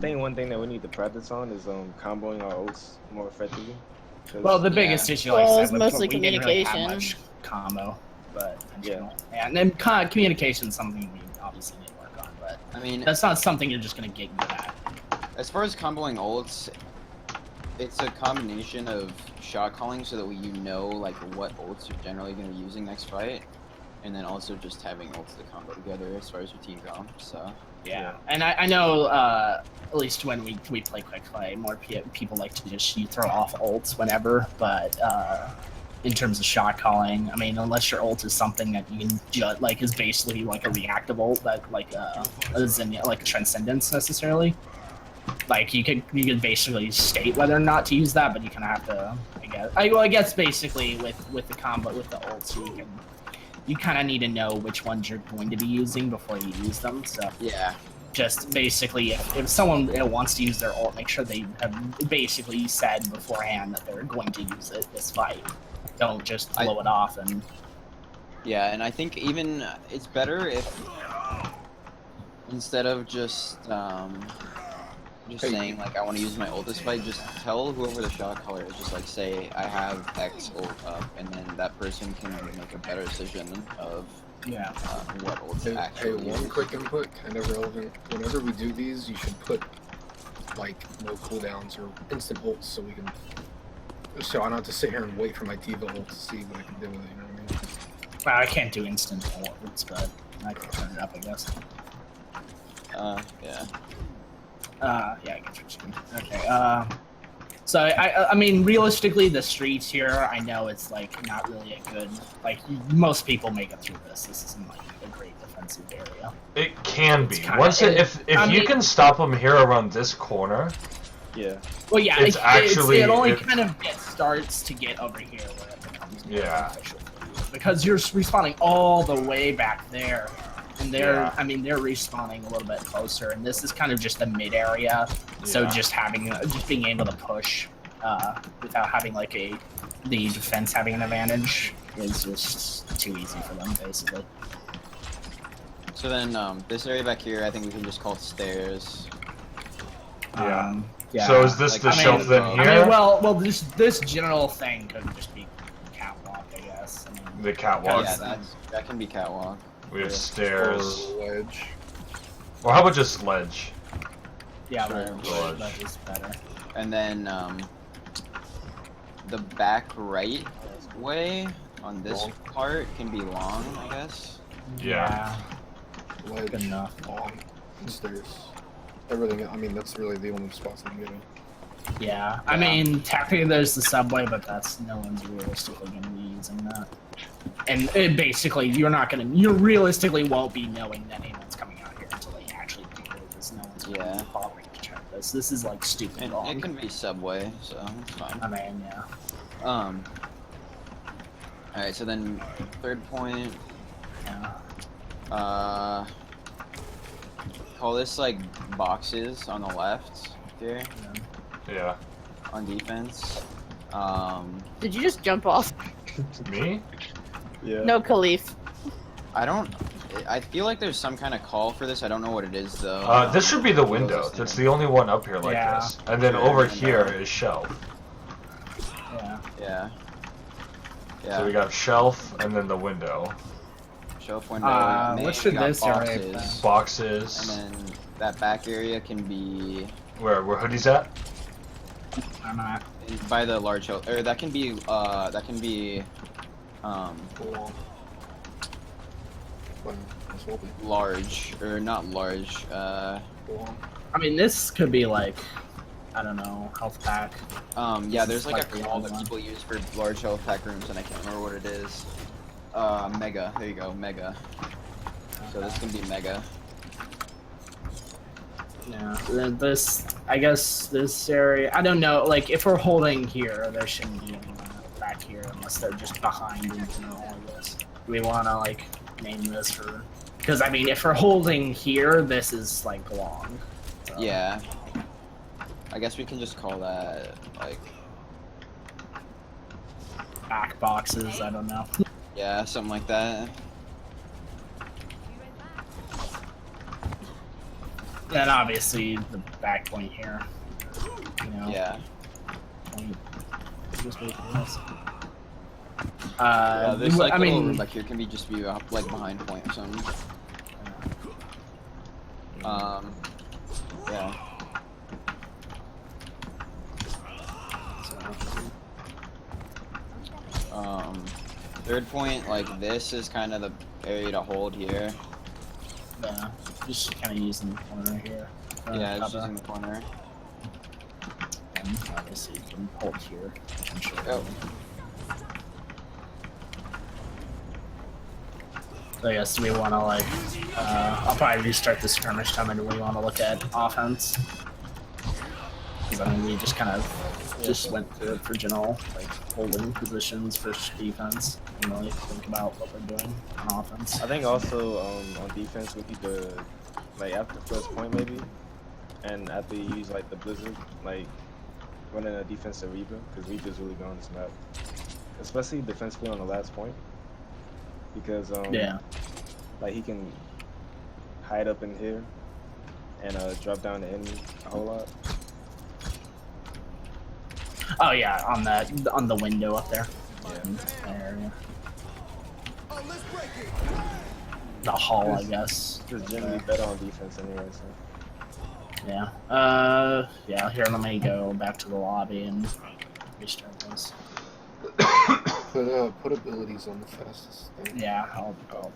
I think one thing that we need to practice on is comboing our ults more effectively. Well, the biggest issue, like I said, mostly we didn't really have communication. much combo, but in Yeah. general. And then communication is something we obviously need to work on, but I mean, that's not something you're just gonna get good at. as far as comboing ults, it's a combination of shot calling so that you know like what ults you're generally going to be using next fight, and then also just having ults to combo together as far as your team comp. So Yeah, and I know at least when we play quick play, more people like to just throw off ults whenever, but in terms of shot calling, I mean, unless your ult is something that you can like is basically like a reactive ult that like isn't like a transcendence necessarily. Like you could basically state whether or not to use that, but you kind of have to. I guess basically with the combo with the ults, you kind of need to know which ones you're going to be using before you use them. So yeah, just basically, if someone wants to use their ult, make sure they have basically said beforehand that they're going to use it this fight. Don't just blow it off and. Yeah, and I think even it's better if instead of just saying like I want to use my ult this fight, just tell whoever the shot caller is, just like say I have X ult up, and then that person can make a better decision of what ult to actually use. One quick input, kind of relevant. Whenever we do these, you should put like no cooldowns or instant ults so we can. So I don't have to sit here and wait for my D.Va ult to see what I can do with it. You know what I mean? Well, I can't do instant ults, but I can turn it up, I guess. Yeah. Yeah, I get what you mean. Okay, so I mean, realistically, the streets here, I know it's like not really a good, like most people make it through this. This isn't like a great defensive area. It can be. Kinda, If you can stop them here around this corner. Yeah. Well, yeah, it's actually it only kind of starts to get over here where it becomes beneficial for you, because you're respawning all the way back there. And I mean, they're respawning a little bit closer, and this is kind of just a mid area. Yeah. So just being able to push without having like the defense having an advantage is just too easy for them, basically. So then, this area back here, I think we can just call it stairs. Yeah. Yeah. So is this the shelf then here? I mean, well, this general thing could just be catwalk, I guess. I mean, the catwalk. Yeah, that can be catwalk. We have stairs. Or ledge. Or how about just ledge? Yeah, ledge is better. And then the back right way on this part can be long, I guess. Yeah. Ledge, good enough. long, and stairs. Everything. I mean, that's really the only spots I'm getting. Yeah, I mean, technically there's the subway, but no one's realistically going to be using that. And basically, you realistically won't be knowing that anyone's coming out here until they actually do it, because no one's going to be bothering to check this. This is like stupid and long. It can be subway, so it's fine. I mean, yeah. Alright, so then third point. Yeah. Call this like boxes on the left here. Yeah. On defense. Did you just jump off? Me? Yeah. No, Khalif. I feel like there's some kind of call for this. I don't know what it is though. This should be the window. That's the only one up here like this. And then over here is shelf. Yeah. So we got shelf and then the window. Shelf window. What should this area be? Boxes. And then that back area can be. Where Hoodie's at? I'm not. By the large shelf, or that can be large, or not large, I mean, this could be like, I don't know, health pack. Yeah, there's like a call that people use for large health pack rooms, and I can't remember what it is. Mega, there you go, mega. So this can be mega. Yeah, I guess this area, I don't know, like, if we're holding here, there shouldn't be anyone back here unless they're just behind in general, I guess. Do we want to, like, name this for, because, I mean, if we're holding here, this is, like, long. So. Yeah. I guess we can just call that, like... back boxes, I don't know. Yeah, something like that. Then obviously the back point here. You know, Yeah. point. Just wait for this. This like I little mean, like here can be just be like behind point or something. Yeah. Third point, like this is kind of the area to hold here. yeah, just kind of using the corner here. Yeah, it's cover. just in the corner. And obviously you can hold here. Potentially. Oh. So I guess do we want to like? I'll probably restart the skirmish time, and do we want to look at offense? Because I mean, we just kind of just went through it for general, like holding positions versus defense, and really think about what we're doing on offense. I think also on defense we need to, like after first point maybe, and after you use like the blizzard, like running a defensive Reaper, because Reaper's really good on this map, especially defensively on the last point, because Yeah. like he can hide up in here and drop down the enemy a whole lot. Oh yeah, on the window up there. Yeah. That area. The hall, I guess. Just generally better on defense anyway. So. Yeah. Yeah. Here, let me go back to the lobby and restart this. Put abilities on the fastest thing. Yeah. I'll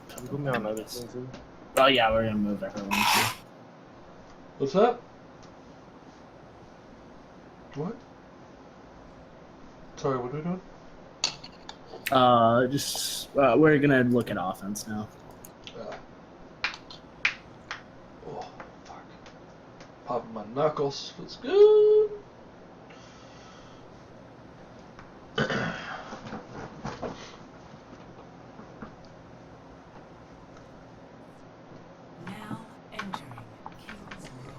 Put me on other things too. Oh yeah, we're gonna move everyone too. What's that? What? Sorry, what are we doing? We're gonna look at offense now. Oh, fuck. Popping my knuckles. Feels good. Now entering King's Row.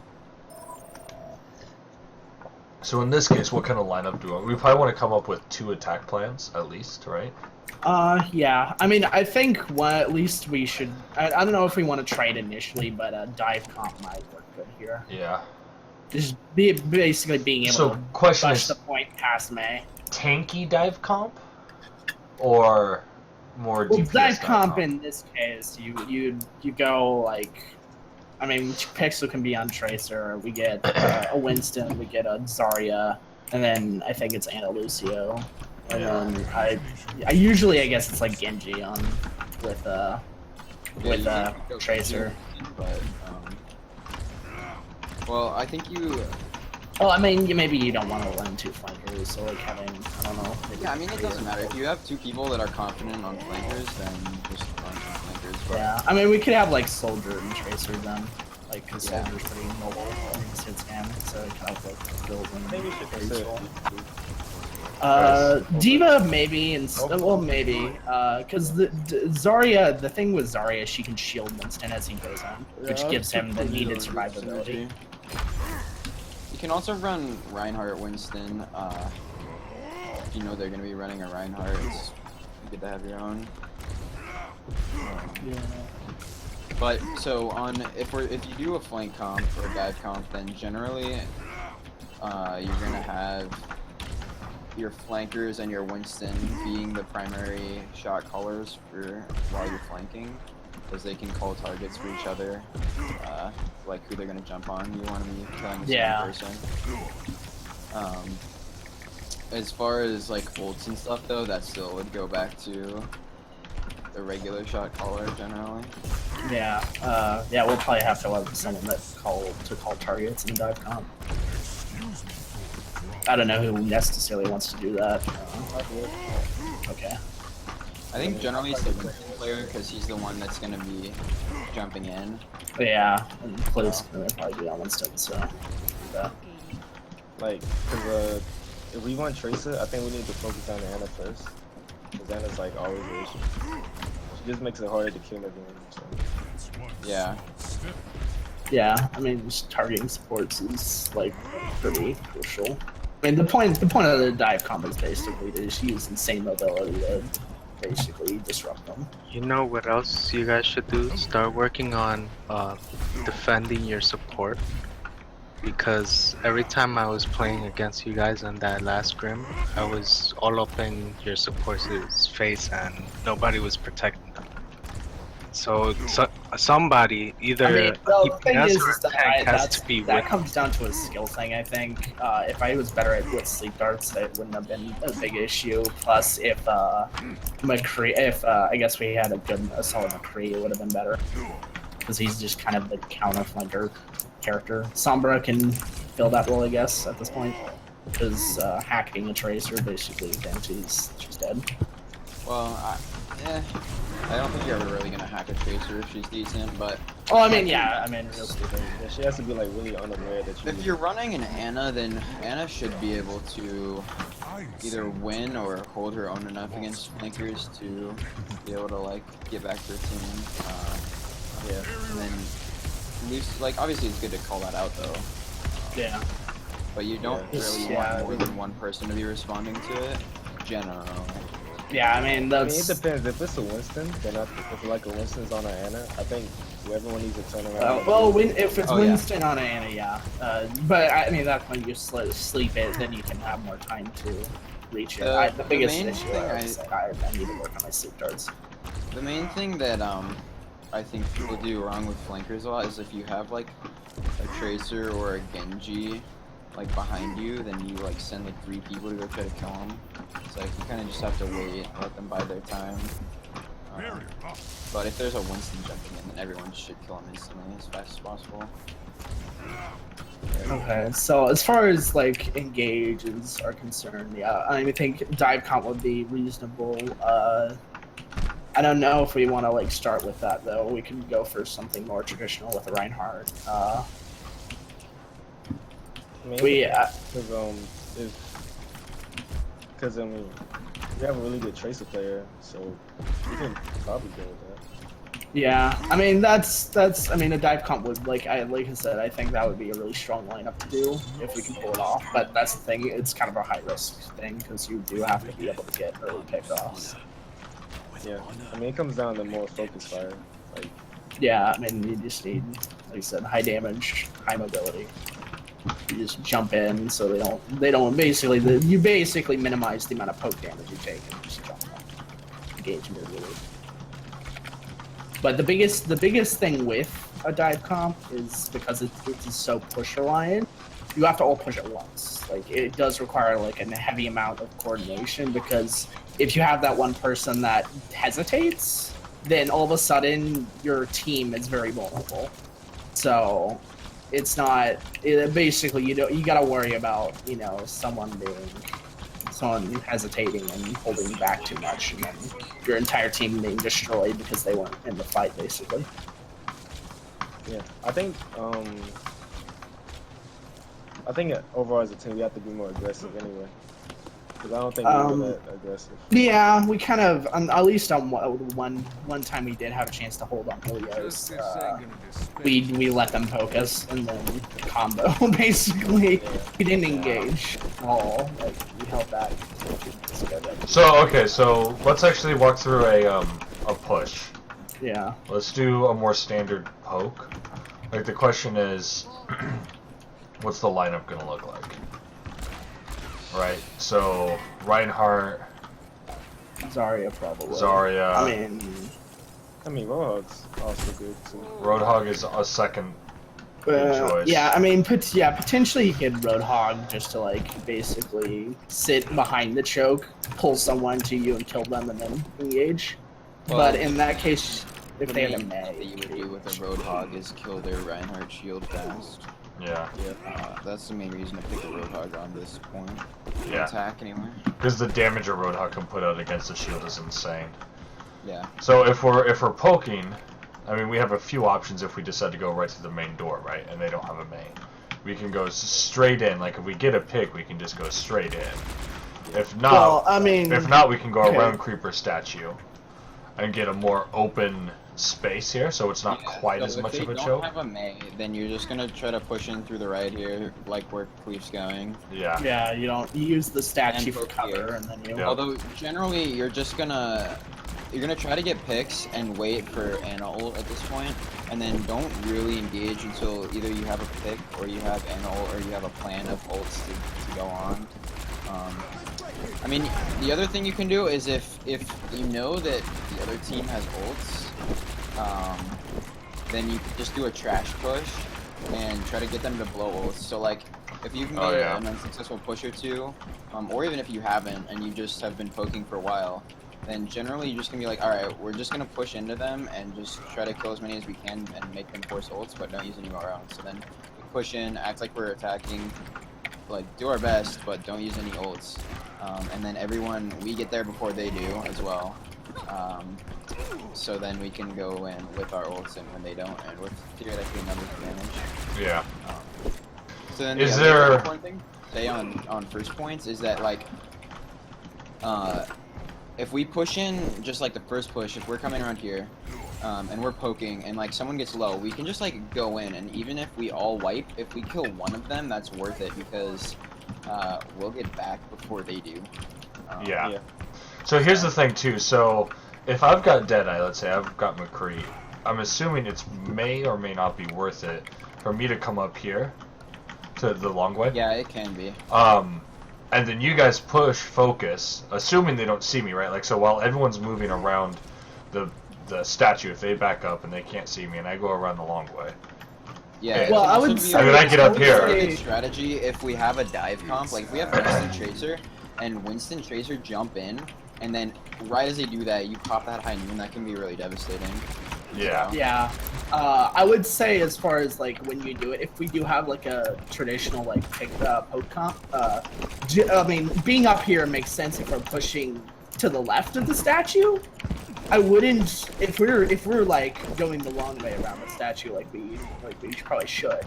So in this case, what kind of lineup do we want? We probably want to come up with 2 attack plans, at least, right? Yeah. I mean, I think at least we should. I don't know if we want to try it initially, but dive comp might work good here. Yeah. Just basically being able So, to question push is, the point past May. tanky dive comp? Or more Well, DPS dive comp in this case, you go like, I mean, Pixel can be on Tracer. We get a Winston, we get a Zarya, and then I think it's Ana Lucio, and then I usually I guess it's like Genji on with Tracer. But well, I think you. Well, I mean, maybe you don't want to run 2 flankers, so like having, I don't know. Maybe Yeah, I mean it doesn't matter if you have 2 people that are confident on flankers, then just run 2 flankers. But Yeah, I mean, we could have like Soldier and Tracer then, like because Yeah. Soldier's pretty mobile and his hit scan, so it kind of like builds in. Maybe we should consider. Diva maybe, and well maybe, because Zarya, the thing with Zarya, she can shield Winston as he goes on, which Yeah, gives him the that's needed pretty survivability. You can also run Reinhardt Winston. If you know they're gonna be running a Reinhardt, it's good to have your own. Yeah. But so if you do a flank comp or a dive comp, then generally you're gonna have your flankers and your Winston being the primary shot callers for while you're flanking, because they can call targets for each other, like who they're gonna jump on. You want to be killing the Yeah. same person. As far as like ults and stuff though, that still would go back to the regular shot caller generally. Yeah, we'll probably have to have someone that call targets in dive comp. I don't know who necessarily wants to do that. Okay. I think generally it's the Winston player because he's the one that's gonna be jumping in. But yeah, and Cliv's gonna probably be on Winston, so. Yeah. Like, cause if we want Tracer, I think we need to focus on Ana first. Cause Ana's like always the issue. She just makes it harder to kill everyone. So. Yeah. Yeah, I mean, just targeting supports is like pretty crucial. I mean, the point of the dive comp is basically to just use insane mobility to basically disrupt them. You know what else you guys should do? Start working on defending your support. Because every time I was playing against you guys on that last scrim, I was all up in your support's face and nobody was protecting them. So somebody, either I mean, well, the thing DPS is, or is that tank has to be that with. comes down to a skill thing. I think if I was better at with sleep darts, it wouldn't have been a big issue. Plus, if I guess we had a solid McCree, it would have been better because he's just kind of the counter flanker character. Sombra can fill that role, I guess, at this point, because hacking a tracer basically guarantees she's dead. Well, I don't think you're ever really gonna hack a tracer if she's decent, but Well, I mean, yeah, I mean, real stupid. Yeah, she has to be like really unaware that you. if you're running an Ana, then Ana should be able to either win or hold her own enough against flankers to be able to like get back to her team. Yeah. And then loose, like obviously it's good to call that out though, Yeah. but you don't Yeah. really Yeah. want more than one person to be responding to it. Generally. Yeah, I mean, I mean, that's. it depends. If it's a Winston, then if like a Winston's on an Ana, I think everyone needs to turn around. If it's Oh, yeah. Winston on Ana, yeah. But I mean, that's when you sleep it, then you can have more time to reach it. The The biggest main issue thing is I need to work on my sleep darts. The main thing that I think people do wrong with flankers a lot is if you have like a tracer or a Genji like behind you, then you like send like 3 people to go try to kill them. It's like you kind of just have to wait, let them bide their time. But if there's a Winston jumping in, then everyone should kill him instantly as fast as possible. Okay, so as far as like engages are concerned, yeah, I think dive comp would be reasonable. I don't know if we want to like start with that though. We can go for something more traditional with Reinhardt. I mean, We because I mean, we have a really good tracer player, so we can probably go with that. yeah, I mean that's I mean a dive comp would like I said, I think that would be a really strong lineup to do if we can pull it off. But that's the thing, it's kind of a high risk thing because you do have to be able to get early pickoffs. Yeah, I mean, it comes down to more focus fire. Like, Yeah, I mean you just need, like I said, high damage, high mobility. You just jump in so they don't basically you basically minimize the amount of poke damage you take and just jump in. Engage immediately. But the biggest thing with a dive comp is because it's so push reliant, you have to all push at once. Like it does require like a heavy amount of coordination because if you have that one person that hesitates, then all of a sudden your team is very vulnerable. So it's not basically you gotta worry about someone hesitating and holding back too much, and then your entire team being destroyed because they weren't in the fight, basically. yeah, I think overall as a team we have to be more aggressive anyway. Because I don't think we're that aggressive. Yeah, we kind of, at least on one time we did have a chance to hold on Helios. We let them poke us and then combo, basically. We didn't engage at all. Like, we held back. So okay, so let's actually walk through a push. Yeah. Let's do a more standard poke. Like the question is, what's the lineup gonna look like? Right. So Reinhardt, Zarya probably. Zarya. I mean, Roadhog's also good too. Roadhog is a second good choice. yeah, I mean, potentially you could Roadhog just to like basically sit behind the choke, pull someone to you and kill them, and then engage. Well, but in that case, if The they have a main May, thing that you would do with a Roadhog is kill their Reinhardt shield fast. Yeah. That's the main reason to pick a Roadhog on this point. Yeah. Attack anyway. Because the damage a Roadhog can put out against the shield is insane. Yeah. So if we're poking, I mean we have a few options if we decide to go right to the main door, right? And they don't have a main. We can go straight in. Like if we get a pick, we can just go straight in. If not, well, I mean, if not, we can go okay. around Creeper statue and get a more open space here, so it's not quite so as if much they of a don't choke. have a Mei, then you're just gonna try to push in through the right here, like where Queef's going. Yeah. Yeah, you use the statue And for poke cover, here. and then you. Yeah. Although generally you're gonna try to get picks and wait for Ana ult at this point, and then don't really engage until either you have a pick or you have Ana ult or you have a plan of ults to go on. I mean, the other thing you can do is if you know that the other team has ults, then you can just do a trash push and try to get them to blow ults. So like, if you've made Oh, yeah. an unsuccessful push or two, or even if you haven't and you just have been poking for a while, then generally you're just gonna be like, alright, we're just gonna push into them and just try to kill as many as we can and make them force ults, but don't use any of our own. So then we push in, act like we're attacking, like do our best, but don't use any ults. And then we get there before they do as well. So then we can go in with our ults and when they don't, and with theoretically numbers advantage. Yeah. So then Is the other there- important thing to say on first points is that like, if we push in just like the first push, if we're coming around here, and we're poking, and like someone gets low, we can just like go in, and even if we all wipe, if we kill one of them, that's worth it because we'll get back before they do. Yeah. Yeah. So here's the thing too. So if I've got Deadeye, let's say I've got McCree, I'm assuming it's may or may not be worth it for me to come up here to the long way. Yeah, it can be. And then you guys push focus, assuming they don't see me, right? Like, so while everyone's moving around the statue, if they back up and they can't see me, and I go around the long way. Yeah. it Well, can I also would be say. I mean, I get up here. a good strategy if we have a dive comp, like if we have Winston Tracer and Winston Tracer jump in, and then right as they do that, you pop that high noon, that can be really devastating. Yeah. So, Yeah. I would say as far as like when you do it, if we do have like a traditional like poke comp, I mean being up here makes sense if we're pushing to the left of the statue. I wouldn't if we're like going the long way around the statue like we probably should.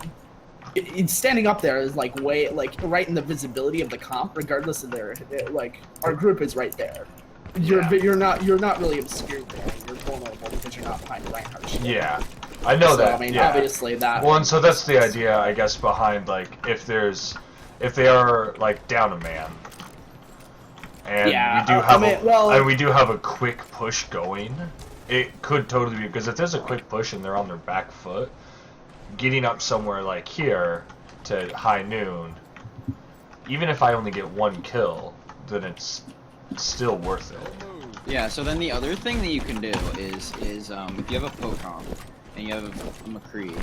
Standing up there is like way like right in the visibility of the comp, regardless of their like our group is right there. You're not really obscured there. You're vulnerable because you're not behind the Reinhardt shield. Yeah. I know So, that. I mean, yeah. obviously that. Well, and so that's the idea, I guess, behind like if they are like down a man, and Yeah, we do I have mean, well- and we do have a quick push going, it could totally be because if there's a quick push and they're on their back foot, getting up somewhere like here to high noon, even if I only get one kill, then it's still worth it. Yeah, so then the other thing that you can do is if you have a poke comp and you have a McCree,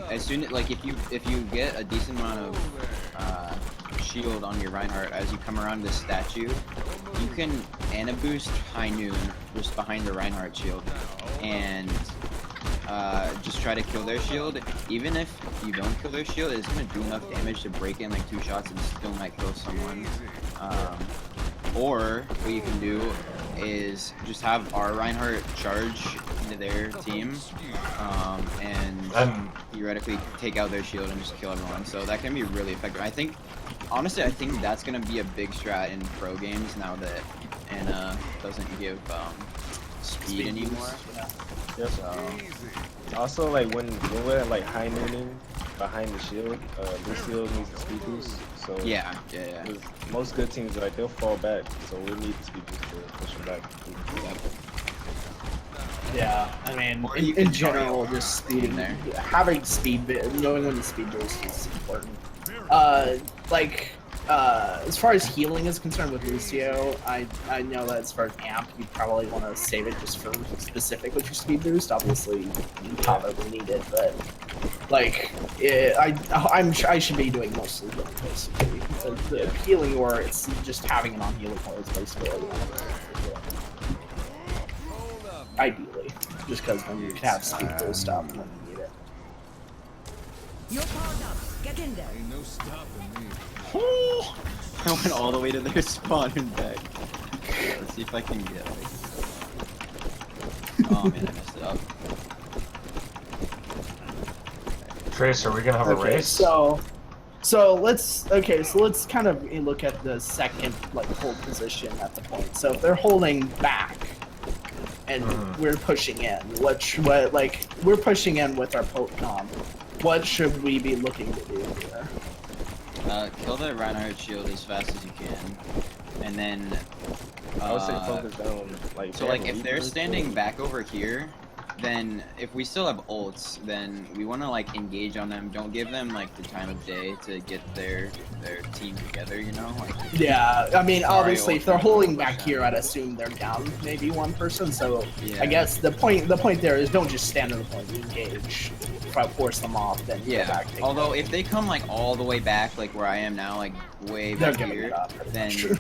as soon as like if you get a decent amount of shield on your Reinhardt as you come around this statue, you can Ana boost high noon just behind the Reinhardt shield and just try to kill their shield. Even if you don't kill their shield, it's gonna do enough damage to break in like 2 shots and still might kill someone. Or what you can do is just have our Reinhardt charge into their team, and theoretically take out their shield and just kill everyone. So that can be really effective. Honestly, I think that's gonna be a big strat in pro games now that Ana doesn't give speed anymore. Yep. So Also, like when we're at like high nooning behind the shield, Lucio needs the speed boost. So yeah. 'cause most good teams like they'll fall back, so we need the speed boost to push them back. Yeah, I mean, Or you in can general, try just speed in there. having speed, knowing when the speed boost is important. As far as healing is concerned with Lucio, I know that as far as amp, you probably want to save it just for specific with your speed boost. Obviously, you probably need it, but like, I should be doing mostly healing basically. So the healing or it's just having it on healing or is basically what you want to do. Ideally, just because then you can have speed boost up when you need it. You're powered up. Get in there. I went all the way to their spawn and back. Let's see if I can get like... Oh man, I messed it up. Trace, are we gonna have a race? So let's kind of look at the second like hold position at the point. So if they're holding back, and Mhm. we're pushing in. What like we're pushing in with our poke comp. What should we be looking to do here? Kill the Reinhardt shield as fast as you can, and then. I would say focus down. Like So like if they're standing back over here, then if we still have ults, then we want to like engage on them. Don't give them like the time of day to get their team together. You know, like Yeah, I mean, Sorry, obviously, if they're ultimate holding push back down. here, I'd assume they're down maybe one person. So yeah. I guess the point there is don't just stand in the point, engage, try to force them off, then go Yeah. back. take Although it. if they come like all the way back, like where I am now, like way they're back giving here, it up, pretty then much.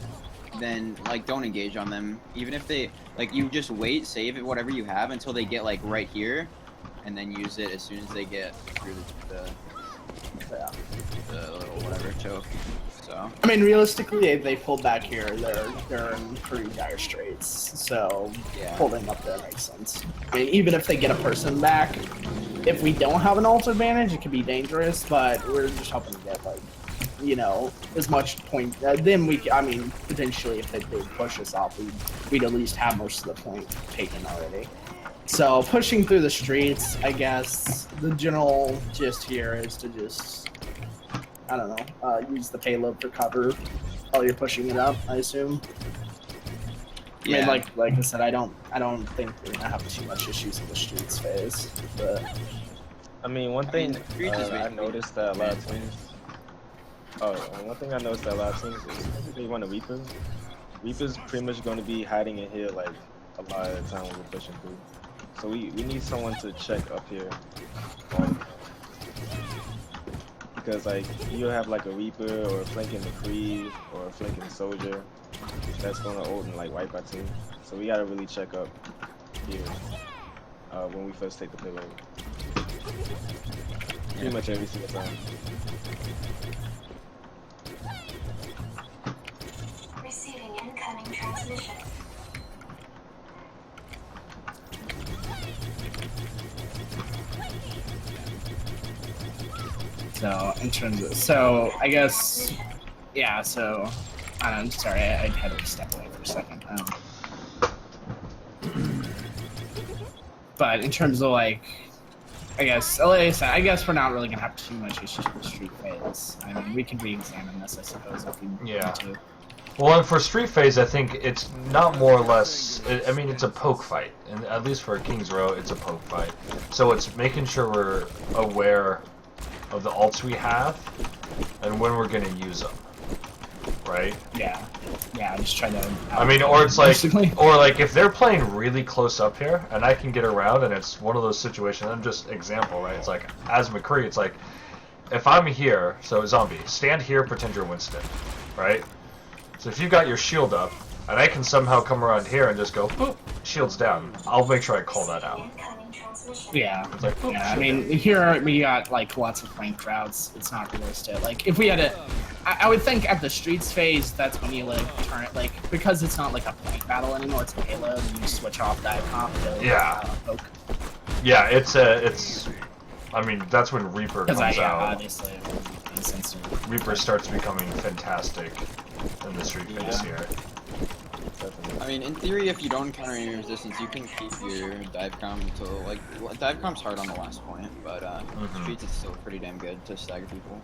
then like don't engage on them. Even if they like you just wait, save it, whatever you have until they get like right here, and then use it as soon as they get through Yeah. the little whatever choke. So I mean, realistically, if they pull back here, they're in pretty dire straits. So yeah. holding up there makes sense. I mean, even if they get a person back, if we don't have an ult advantage, it can be dangerous. But we're just hoping to get like, you know, as much point. Then I mean, potentially, if they push us off, we'd at least have most of the point taken already. So pushing through the streets, I guess the general gist here is to just, I don't know, use the payload for cover while you're pushing it up, I assume. I mean, like I said, I don't think we're gonna have too much issues in the streets phase. But I mean, one thing Breach is I basically- noticed that a lot of teams. Oh, one thing I noticed that a lot of teams is they want a Reaper. Reaper's pretty much going to be hiding in here like a lot of the time when we're pushing through. So we need someone to check up here, like, because like you'll have like a Reaper or a flanking McCree or a flanking soldier that's going to ult and like wipe our team. So we got to really check up here when we first take the payload. Pretty much every single time. Receiving incoming transmission. so in terms of, I guess, yeah. So I'm sorry, I had to step away for a second. But in terms of like, I guess, like I said, I guess we're not really gonna have too much issues with street phase. I mean, we can re-examine this, I suppose, if we Yeah. want to. Well, and for Street Phase, I think it's not more or less. I mean, it's a poke fight, and at least for King's Row, it's a poke fight. So it's making sure we're aware of the ults we have and when we're gonna use them, right? Yeah, I'm just trying to. I mean, or it's like, basically. or like if they're playing really close up here, and I can get around, and it's one of those situations. I'm just example, right? It's like as McCree, it's like if I'm here, so zombie, stand here, pretend you're Winston, right? So if you got your shield up, and I can somehow come around here and just go, boop, shield's down. I'll make sure I call that out. Incoming transmission. Yeah. It's like, boop, Yeah, I shield mean, here we got like lots of flank routes. It's not realistic. Like, if we had a, I would think at the streets phase, that's when you like turn it, like, because it's not like a flank battle anymore. It's a payload, and you switch off that comp to poke. Yeah, it's I mean, that's when Reaper Because comes out. obviously, it would be sensitive. Reaper starts becoming fantastic in the Street Phase here. Definitely. I mean, in theory, if you don't encounter any resistance, you can keep your dive comp until like dive comp's hard on the last point, but streets is still pretty damn good to stagger people.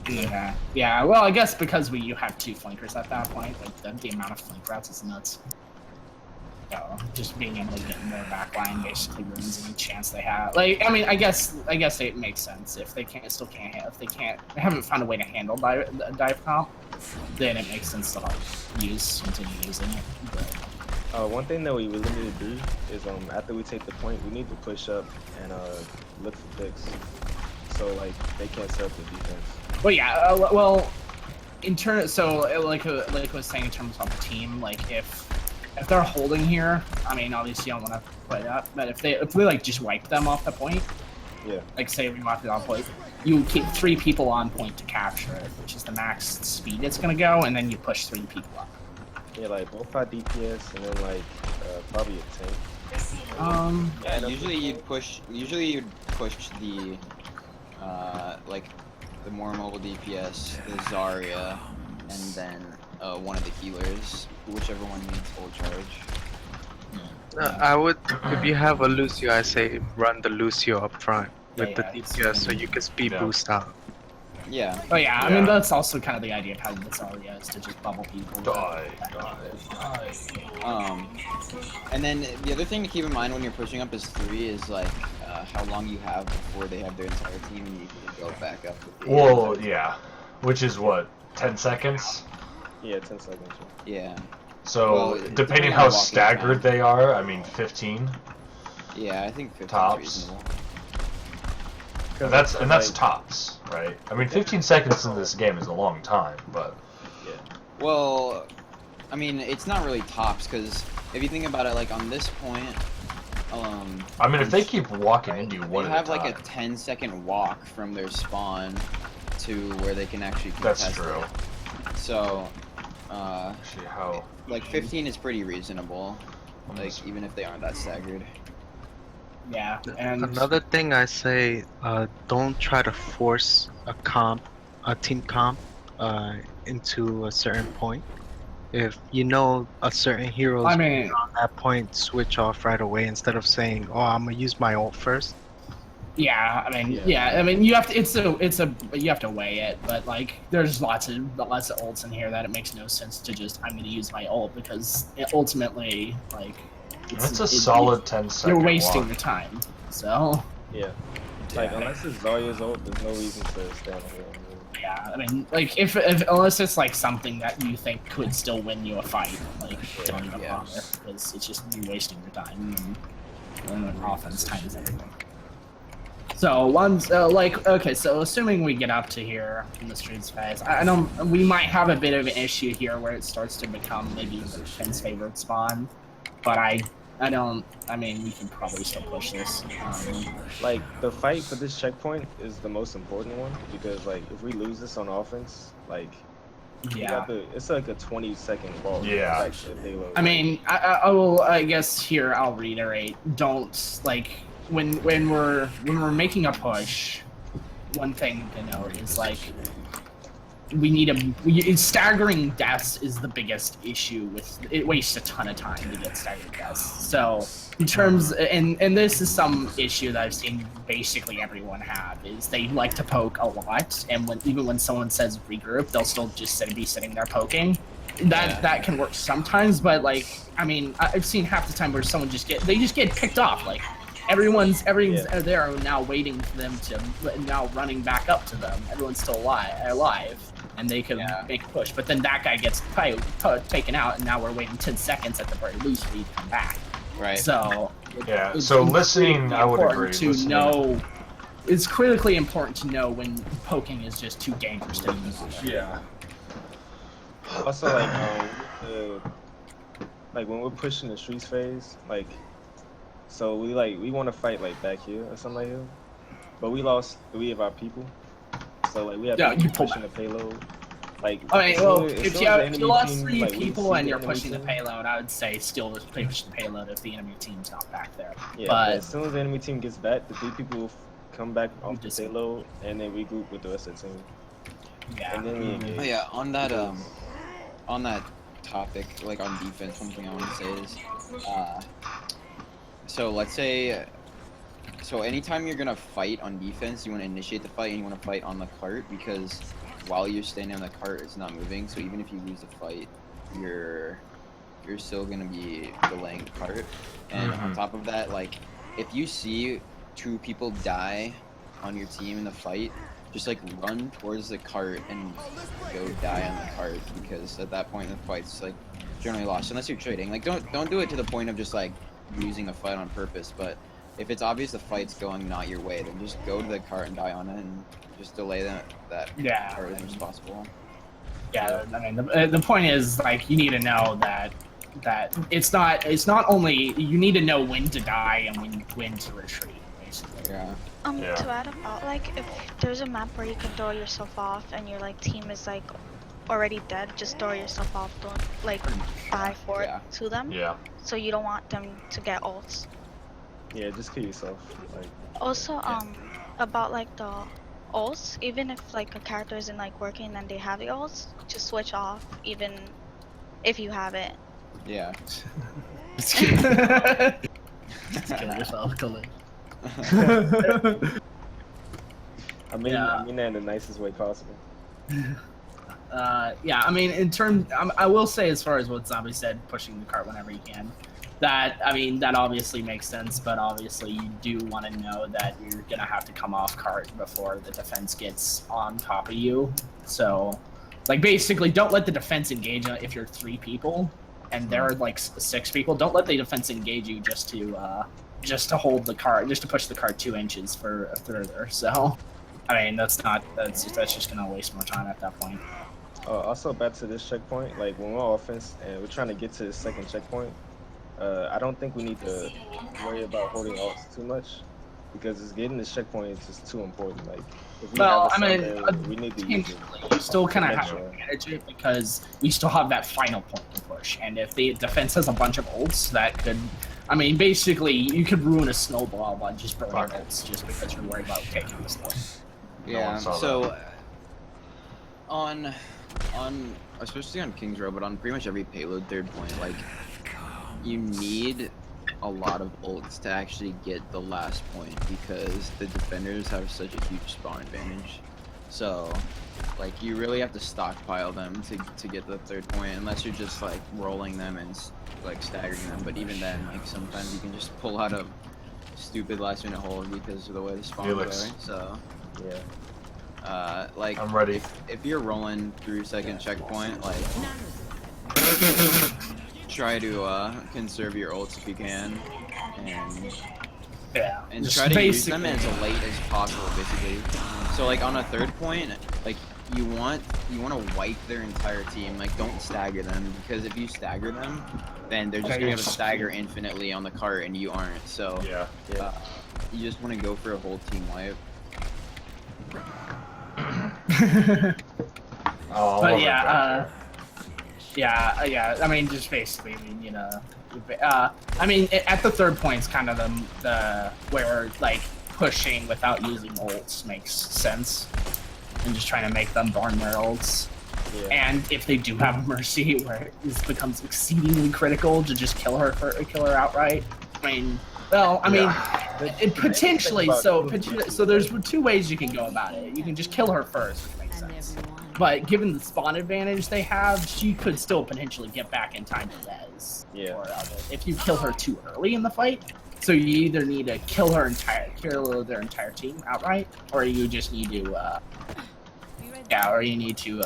Yeah. Well, I guess because you have two flankers at that point, like the amount of flank routes is nuts. So just being able to get in their back line basically ruins any chance they have. Like, I mean, I guess it makes sense if they haven't found a way to handle dive comp, then it makes sense to continue using it. But, One thing that we really need to do is after we take the point, we need to push up and look for picks, so like they can't set up the defense. well, yeah. Well, in terms, so like I was saying in terms of the team, like if they're holding here, I mean, obviously you don't want to play that, but if we like just wipe them off the point, Yeah. like say we wipe it on point, you keep 3 people on point to capture it, which is the max speed it's gonna go, and then you push 3 people up. Yeah, like both our DPS and then like probably a tank. Receiving. Yeah, usually you'd push the like the more mobile DPS, the Zarya, and then one of the healers, whichever one needs full charge. I would, if you have a Lucio, I say run the Lucio up front with the Yeah, yeah, DPS so you can speed Yeah. boost out. Yeah. Oh yeah, I mean Yeah. that's also kind of the idea of having the Zarya is to just bubble people. Die. And then the other thing to keep in mind when you're pushing up as 3 is like how long you have before they have their entire team and you can go back up. With the Well, entire yeah. Which is what, 10 seconds? Yeah, 10 seconds. Yeah. So, Well, depending depending how on walking staggered time. they are, I mean, 15. Yeah, I think 15 Tops. is reasonable. And that's like, tops, right? I mean, 15 seconds in this game is a long time, but Well, I mean, it's not really tops because if you think about it, like on this point, I mean, if they keep walking into you one they at have a like time, a 10-second walk from their spawn to where they can actually that's contest true. it. So, Actually, how? like 15 is pretty reasonable. I'm Like just- even if they aren't that staggered. Yeah, and Another thing I say, don't try to force a team comp, into a certain point. If you know a certain hero's I mean, on that point, switch off right away instead of saying, "Oh, I'm gonna use my ult first." yeah, I mean, Yeah. yeah, I mean, you have to. You have to weigh it, but like, there's lots of ults in here that it makes no sense to just I'm gonna use my ult because ultimately, like, It's a solid 10-second You're wasting walk. your time. So Yeah. Like, Yeah. unless it's Zarya's ult, there's no reason to stay on here. yeah, I mean, like if unless it's like something that you think could still win you a fight, like don't even Yeah. bother because it's just you wasting your time and offense time is everything. So once like okay, so assuming we get up to here in the streets phase, I don't. We might have a bit of an issue here where it starts to become maybe Finn's favorite spawn, but I don't. I mean, we can probably still push this. Like, the fight for this checkpoint is the most important one because, like, if we lose this on offense, like, we Yeah. got the, it's like a 20-second ball. Yeah. Like, if they load. I mean, I will. I guess here I'll reiterate. Don't like when we're making a push. One thing to note is like we need staggering deaths is the biggest issue with it. Wastes a ton of time to get staggered deaths. So in terms and this is some issue that I've seen basically everyone have is they like to poke a lot, and even when someone says regroup, they'll still just be sitting there poking. That can work sometimes, but like I mean I've seen half the time where someone just get picked off. Like everyone's there now waiting for them to now running back up to them. Everyone's still alive. And they can make a push, but then that guy gets taken out, and now we're waiting 10 seconds at the very least for you to come back. Right. So Yeah. it's So listening, I would important agree. to Listening- know. It's critically important to know when poking is just too dangerous to use. Yeah. Also, like when we're pushing the streets phase, like, so we want to fight like back here or something like that, but we lost 3 of our people, so like we have Yeah, people you pull pushing the payload. Like, I mean, as well, soon as if the you enemy lost team, 3 like, we people see and you're enemy pushing the team- payload, I would say still push the payload if the enemy team's not back there. Yeah, but but as soon as the enemy team gets back, the 3 people will come back off the just- payload and then regroup with the rest of the team, yeah, and then we engage. Oh, yeah, on that topic, like on defense, one thing I want to say is, so let's say, so anytime you're gonna fight on defense, you want to initiate the fight and you want to fight on the cart because while you're standing on the cart, it's not moving. So even if you lose the fight, you're still gonna be delaying the cart. And on top of that, like if you see 2 people die on your team in the fight, just like run towards the cart and go die on the cart because at that point the fight's like generally lost unless you're trading. Like don't do it to the point of just like losing a fight on purpose, but if it's obvious the fight's going not your way, then just go to the cart and die on it and just delay that Yeah. cart as much as possible. Yeah, I mean, the point is like you need to know that it's not only you need to know when to die and when to retreat, basically. Yeah. Yeah. To add about, like, if there's a map where you can throw yourself off and your, like, team is, like, already dead, just throw yourself off, don't, like, die for Yeah. it to them. Yeah. So you don't want them to get ults. Yeah, just kill yourself. Like, Also, about, like, the ults, even if, like, a character isn't, like, working and they have the ults, just switch off, even if you have it. Yeah. Just kill yourself, Khalid. I mean, Yeah. I mean that in the nicest way possible. Yeah, I mean, in terms, I will say as far as what Zombie said, pushing the cart whenever you can. That, I mean, that obviously makes sense, but obviously you do want to know that you're gonna have to come off cart before the defense gets on top of you. So, like, basically, don't let the defense engage if you're 3 people, and there are like 6 people. Don't let the defense engage you just to hold the cart, just to push the cart 2 inches further. So, I mean, that's just gonna waste more time at that point. Also, back to this checkpoint, like when we're on offense and we're trying to get to the second checkpoint, I don't think we need to worry about holding ults too much, because it's getting this checkpoint is just too important. Like, if we Well, have I a mean, Sunday, we need to use it. you still kind of Make have sure. to manage it because we still have that final point to push. And if the defense has a bunch of ults, that could, I mean, basically, you could ruin a snowball by just burning ults just because you're worried about taking this one. Yeah. one saw So on especially on King's Row, but on pretty much every payload third point, like you need a lot of ults to actually get the last point because the defenders have such a huge spawn advantage. So like you really have to stockpile them to get the third point, unless you're just like rolling them and like staggering them. But even then, like sometimes you can just pull out a stupid last minute hold because of the way the spawn is Felix. going. So Yeah. like I'm ready. if you're rolling through second checkpoint, like try to conserve your ults if you can, Yeah. and just try to use them basically- as late as possible, basically. So like on a third point, like you want to wipe their entire team. Like don't stagger them, because if you stagger them, then they're just gonna be able to stagger infinitely on the cart, and you aren't. So Yeah. you just want to go for a whole team wipe. Oh, But yeah, yeah. I mean, just basically, you know, I mean, at the third point, it's kind of the where like pushing without using ults makes sense, and just trying to make them burn their ults. Yeah. And if they do have mercy, where it becomes exceedingly critical to just kill her outright. I mean, well, I mean, it potentially. So there's 2 ways you can go about it. You can just kill her first, which makes sense. But given the spawn advantage they have, she could still potentially get back in time to res. Yeah. Or if you kill her too early in the fight, so you either need to kill their entire team outright, or you just need to, or you need to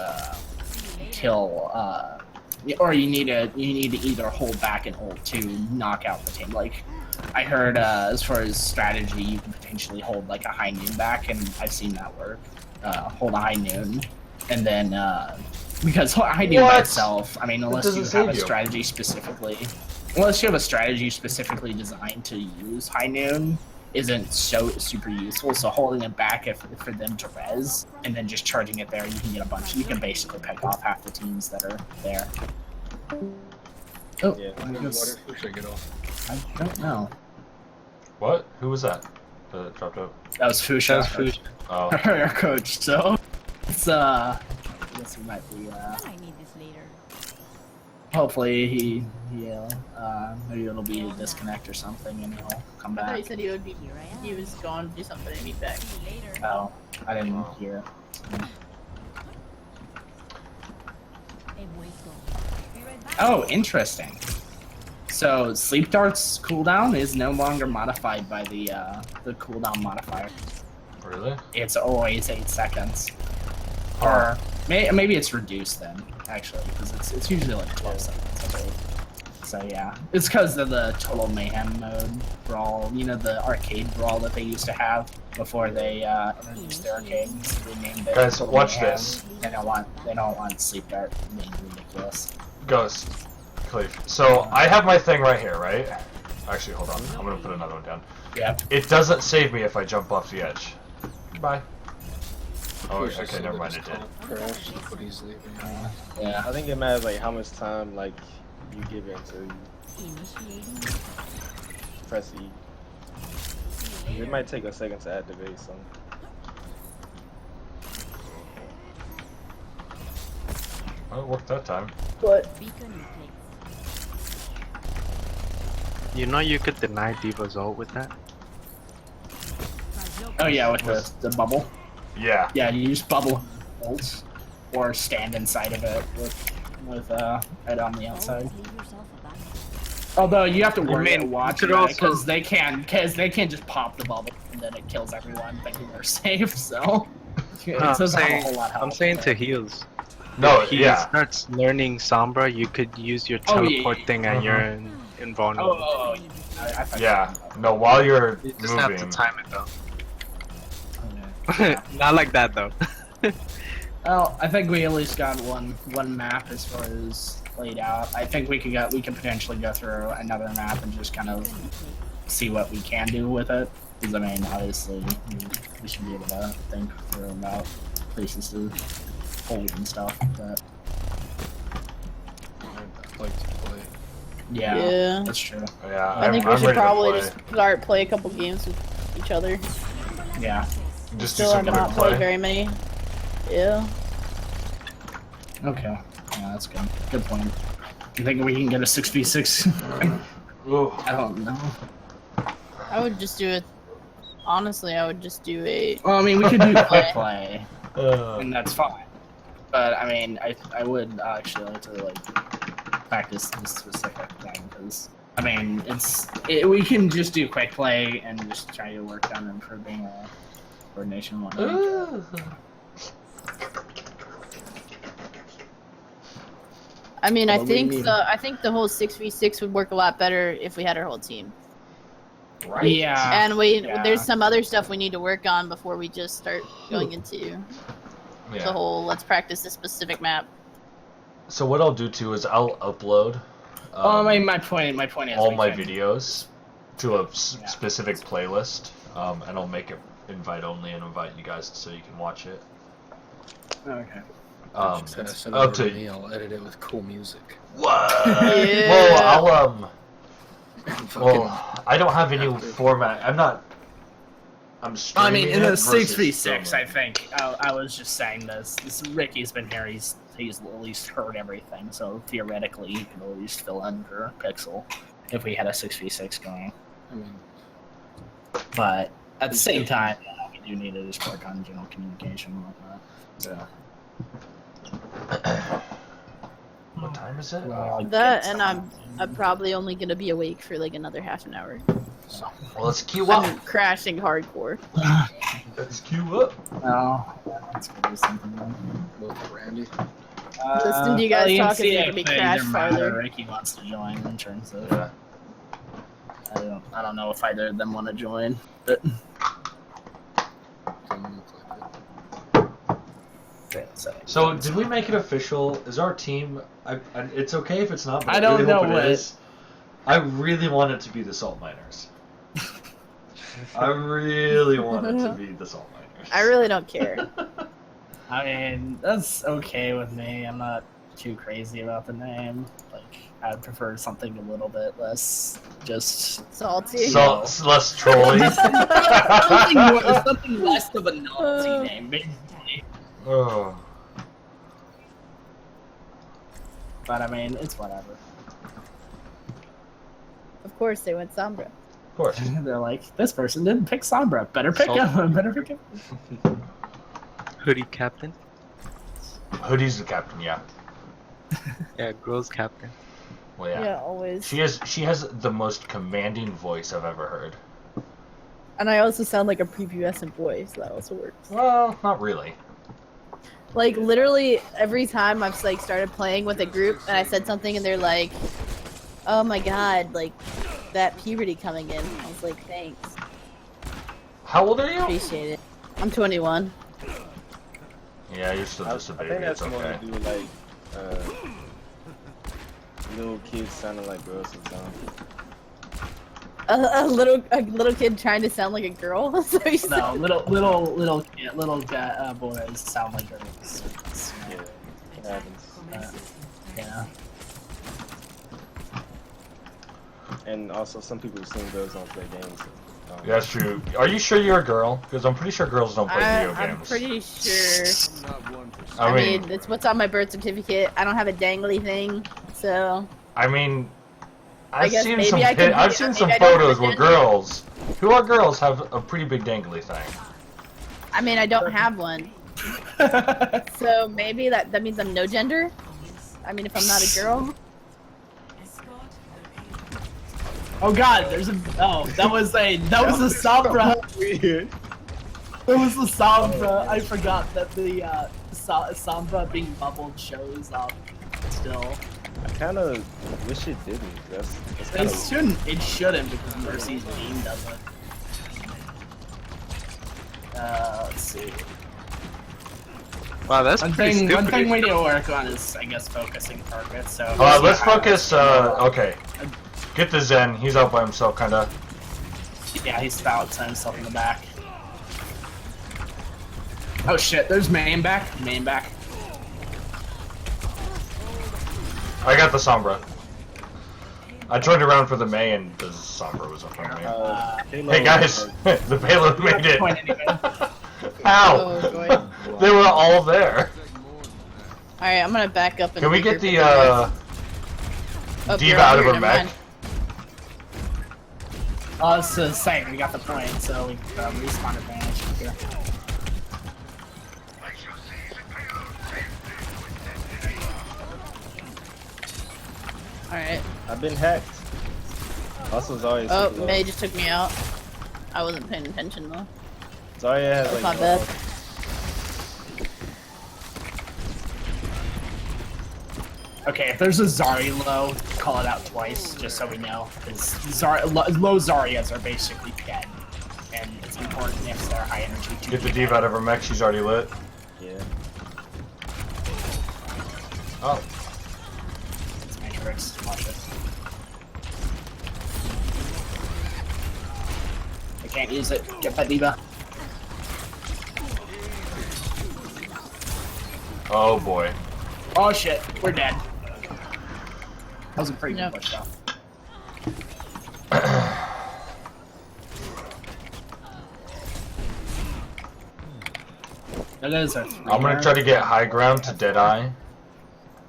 kill, or you need to either hold back and ult to knock out the team. Like I heard, as far as strategy, you can potentially hold like a high noon back, and I've seen that work. Hold a high noon. And then, because high noon by itself, I mean, unless you have a strategy specifically designed to use high noon, isn't so super useful. So holding it back for them to res, and then just charging it there, you can get a bunch. You can basically pick off half the teams that are there. Oh, Yeah. Who should I get off? I don't know. What? Who was that? That dropped out. That was Fusha. Oh. Our coach. So it's I guess he might be. I need this later. Hopefully maybe it'll be a disconnect or something, and he'll come I thought he back. said he would be. He was going to do something and he'd be back. See you later. Oh, I didn't hear it. Hey, Waco. Be right back. Oh, interesting. So sleep dart's cooldown is no longer modified by the cooldown modifier. Really? It's always 8 seconds. Or maybe it's reduced then, actually, because it's usually like 12 seconds, I believe. So yeah, it's because of the Total Mayhem mode brawl. You know, the arcade brawl that they used to have before they introduced the arcades. They named it Guys, Total watch Mayhem. this. They don't want sleep dart being ridiculous. Ghost. Cleve. So I have my thing right here, right? Actually, hold on. I'm gonna put another one down. Yeah. It doesn't save me if I jump off the edge. Bye. Oh, okay, never mind. It did. Crash, but he's leaving. Yeah. I think it matters like how much time like you give in to Initiating. press E. It might take a second to activate, so. Well, it worked that time. But Beacon in place. You know you could deny Diva's ult with that? Oh yeah, with the bubble. Yeah. Yeah, you use bubble ult, or stand inside of it with right on the outside. Although you have to worry and watch could it also- because they can just pop the bubble and then it kills everyone thinking they're safe. So it No, doesn't have a whole lot of I'm help saying with to it. heals. No, If he yeah. starts learning Sombra, you could use your Oh, yeah, teleport yeah. thing and you're Oh, invulnerable. I thought Yeah. No, while you're You just have to moving. time it though. Okay. Not like that though. Well, I think we at least got one map as far as laid out. I think we could potentially go through another map and just kind of see what we can do with it. Because I mean, obviously, we should be able to think through about places to hold and stuff. But I'd like to play. yeah, Yeah. that's true. Yeah, I think we I'm should ready to probably play. just play a couple games with each other. Yeah. Just do Still some have quick not played play. very many. Yeah. Okay. Yeah, that's good. Good point. You think we can get a 6v6? Ooh. I don't know. I would just do it. Honestly, I would just do a. Well, I mean, we could do quick play. Uh, And that's fine. But I mean, I would actually like to like practice this specific thing because I mean, we can just do quick play and just try to work on improving coordination and whatnot. I mean, I What do you think mean? the whole 6v6 would work a lot better if we had our whole team. right. Yeah. And there's some other stuff we need to work on before we just start going into the Yeah. whole let's practice this specific map. So what I'll do too is I'll upload My point is all we my can- videos to a Yeah. specific playlist, and I'll make it invite only and invite you guys so you can watch it. Okay. Send it Up over to to me. I'll edit it with cool music. what? Yeah. Well, I'll Fucking- Well, I don't have any format. I'm I streaming mean, in it the versus 6v6, I filming. think I was just saying this. Ricky's been here. He's at least heard everything. So theoretically, he could at least fill in for Pixel if we had a 6v6 going. I mean, But at the same time, we do need to just work on general communication and whatnot. So, What time is it? well, That get and I'm probably only gonna be awake for like another half an hour. Well, let's queue up. I'm crashing hardcore. Let's queue up. Well, that's gonna be something. Then. with Randy. Listening to you guys talk is see, making me actually, crash either Matt or farther. Ricky wants to join in terms of. Yeah. I don't know if either of them want to join, but Doesn't look like it. So, did we make it official? Is our team? It's okay if it's not. But I don't really hope know it is. I really want it to be the Salt Miners. I really want it to be the Salt Miners. I really don't care. I mean, that's okay with me. I'm not too crazy about the name. Like, I'd prefer something a little bit less just Salty. Less trolly. something less of a novelty name, basically. Oh. But I mean, it's whatever. Of course, they went Sombra. Of course. They're like, this person didn't pick Sombra. Better pick Salt. him. Better pick him. Hoodie captain? Hoodie's the captain, yeah. Yeah, girls captain. Well, yeah. Always. She has the most commanding voice I've ever heard. And I also sound like a prepubescent boy, so that also works. Well, not really. Like literally every time I've like started playing with a group and I said something and they're like, "Oh my god, like that puberty coming in." I was like, "Thanks, How old are you? appreciate it." I'm 21. Yeah, you're still I just a think baby. that's It's more okay. to do with like little kids sounding like girls sometimes. A little kid trying to sound like a girl. So he's No, little boys sound like girls. Yeah, it happens. Yeah. And also, some people assume girls don't play games. So, Yeah, that's true. Are you sure you're a girl? Because I'm pretty sure girls don't play video I'm games. pretty sure. I mean, it's what's on my birth certificate. I don't have a dangly thing, so. I mean, I guess maybe some I can I've be- seen maybe some I don't photos where have a girls, who are girls, have a pretty big dangly thing. I mean, I don't have one. So maybe that means I'm no gender? I mean, if I'm not a girl? Oh god, there's a that was a Sombra. Weird. It was the Sombra. I forgot that the Sombra being bubbled shows up still. I kind of wish it didn't. That's kind of. It shouldn't because Mercy's name doesn't. Let's see. Wow, that's One pretty thing stupid. we need to work on is, I guess, focusing targets. So Let's focus. Okay, get the Zen. He's out by himself, kinda. Yeah, he's balancing himself in the back. Oh shit, there's main back. Main back. I got the Sombra. I turned around for the Mei and the Sombra was in front of me. Payload- Hey guys, the payload made it. Point anyway. Ow! Oh, boy. They were all there. Alright, I'm gonna back up and Can we get regroup the with guys. Oh, diva you're out of here, her never mech? mind. It's the same. We got the point, so we respawn advantage here. Alright. I've been hacked. Also, Zarya. Oh, May just took me out. I wasn't paying attention though. Zarya has That's like. not bad. Okay, if there's a Zari low, call it out twice, just so we know. Because low Zarias are basically dead. And it's important if they're high energy to Get the be diva dead. out of her mech. She's already lit. Yeah. Oh, It's Matrix. Watch it. I can't use it. Get that diva. oh boy. Oh shit, we're dead. That was a pretty Yep. good push off. That is a I'm gonna try to get high ground to Deadeye.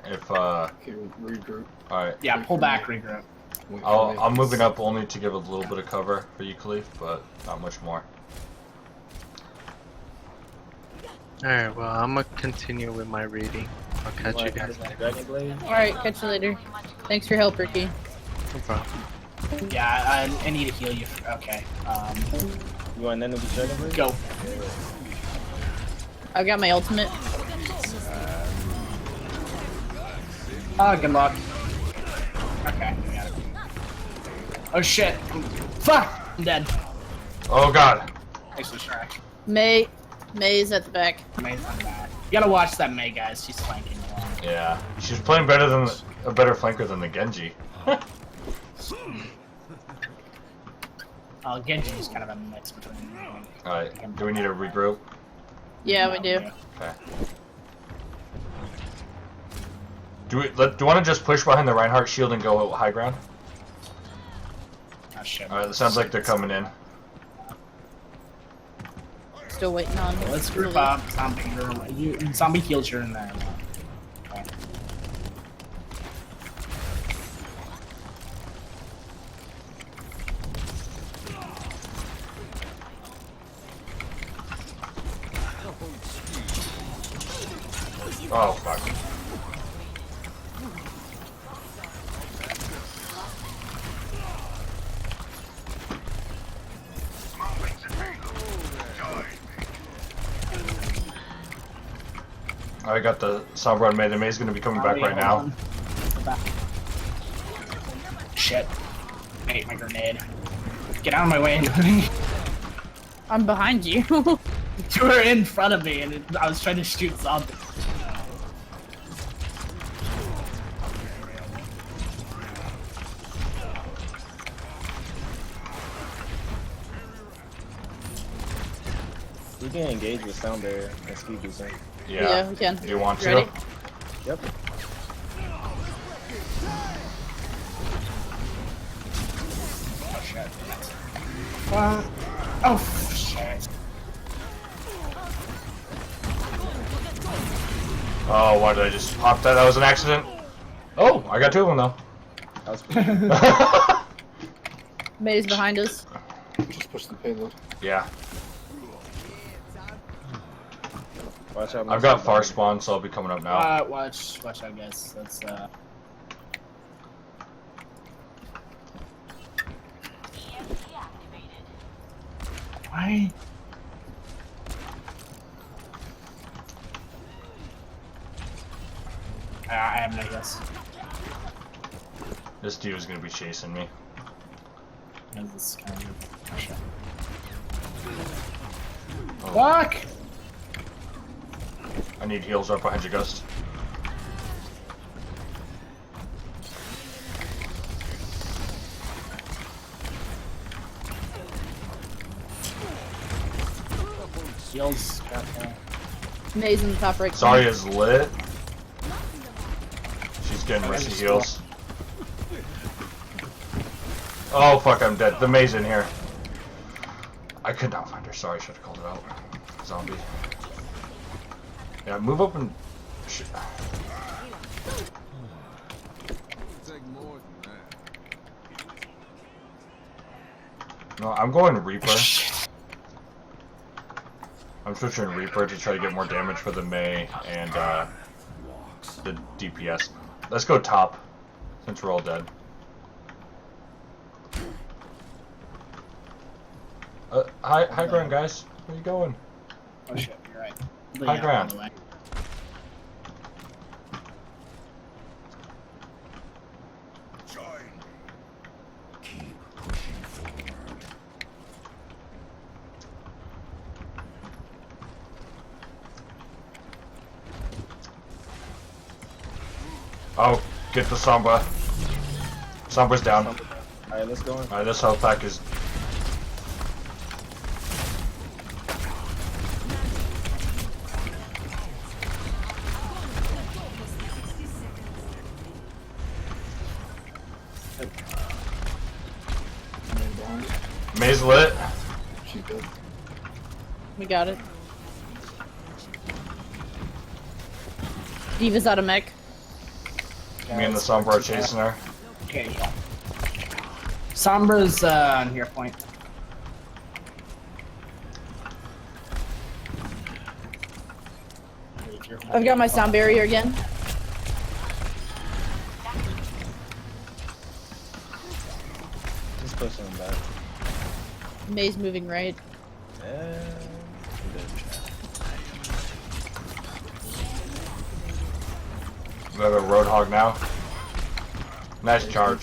If Okay, regroup. alright. Yeah, pull back, regroup. Wait for me. I'm moving up only to give a little bit of cover for you, Khalif, but not much more. Alright, well, I'm gonna continue with my reading. I'll catch you guys later. Dragon Blade. Alright, catch you later. Thanks for your help, Ricky. No problem. Yeah, I need to heal you. Okay. You want Nenu with Dragon Blade? Go. I've got my ultimate. Good luck. Okay, we got it. Oh shit. Fuck! I'm dead. Oh god. Thanks for the track. May's at the back. May's on that. You gotta watch that May, guys. She's flanking along. Yeah. She's playing better than a better flanker than the Genji. Genji's kind of a mix between. Alright. Do we need to regroup? Yeah, we do. Okay. Do you want to just push behind the Reinhardt shield and go high ground? Oh shit. Alright, it sounds like they're coming in. Still waiting on. Let's group up. Zombie heals you in there. Okay. Oh fuck. I got the Sombra on May. The May's gonna be coming back right now. Shit. I ate my grenade. Get out of my way. I'm behind you. You were in front of me and I was trying to shoot something. We can engage with Sound Barrier and Speed Boosting. Yeah, we can. Do you want Ready? to? Yep. Oh shit. Oh shit. Oh, why did I just pop that? That was an accident. Oh, I got two of them though. I was Maze behind us. Just push the payload. Yeah. Watch out. I've got far spawn, so I'll be coming up now. Watch out, guys. That's Why? I have no guess. This dude is gonna be chasing me. This is kind of... Oh. Fuck! I need heals right behind you, Ghost. Heals. Maze in the top right. Zarya is lit. She's getting risky heals. Oh fuck, I'm dead. The maze in here. I could not find her. Sorry, should have called it out. Zombie. Yeah, move up and. Shit. No, I'm going Reaper. I'm switching Reaper to try to get more damage for the Mei and the DPS. Let's go top, since we're all dead. High ground, guys. Where you going? Oh shit, you're right. High ground. Oh, get the Sombra. Sombra's down. Alright, let's go in. Alright, this health pack is... Maze lit. She's good. We got it. Diva's out of mech. Me and the Sombra are chasing her. Okay, yeah. Sombra's on here point. I've got my sound barrier again. Just pushing him back. Maze moving right. We have a Roadhog now. Nice charge.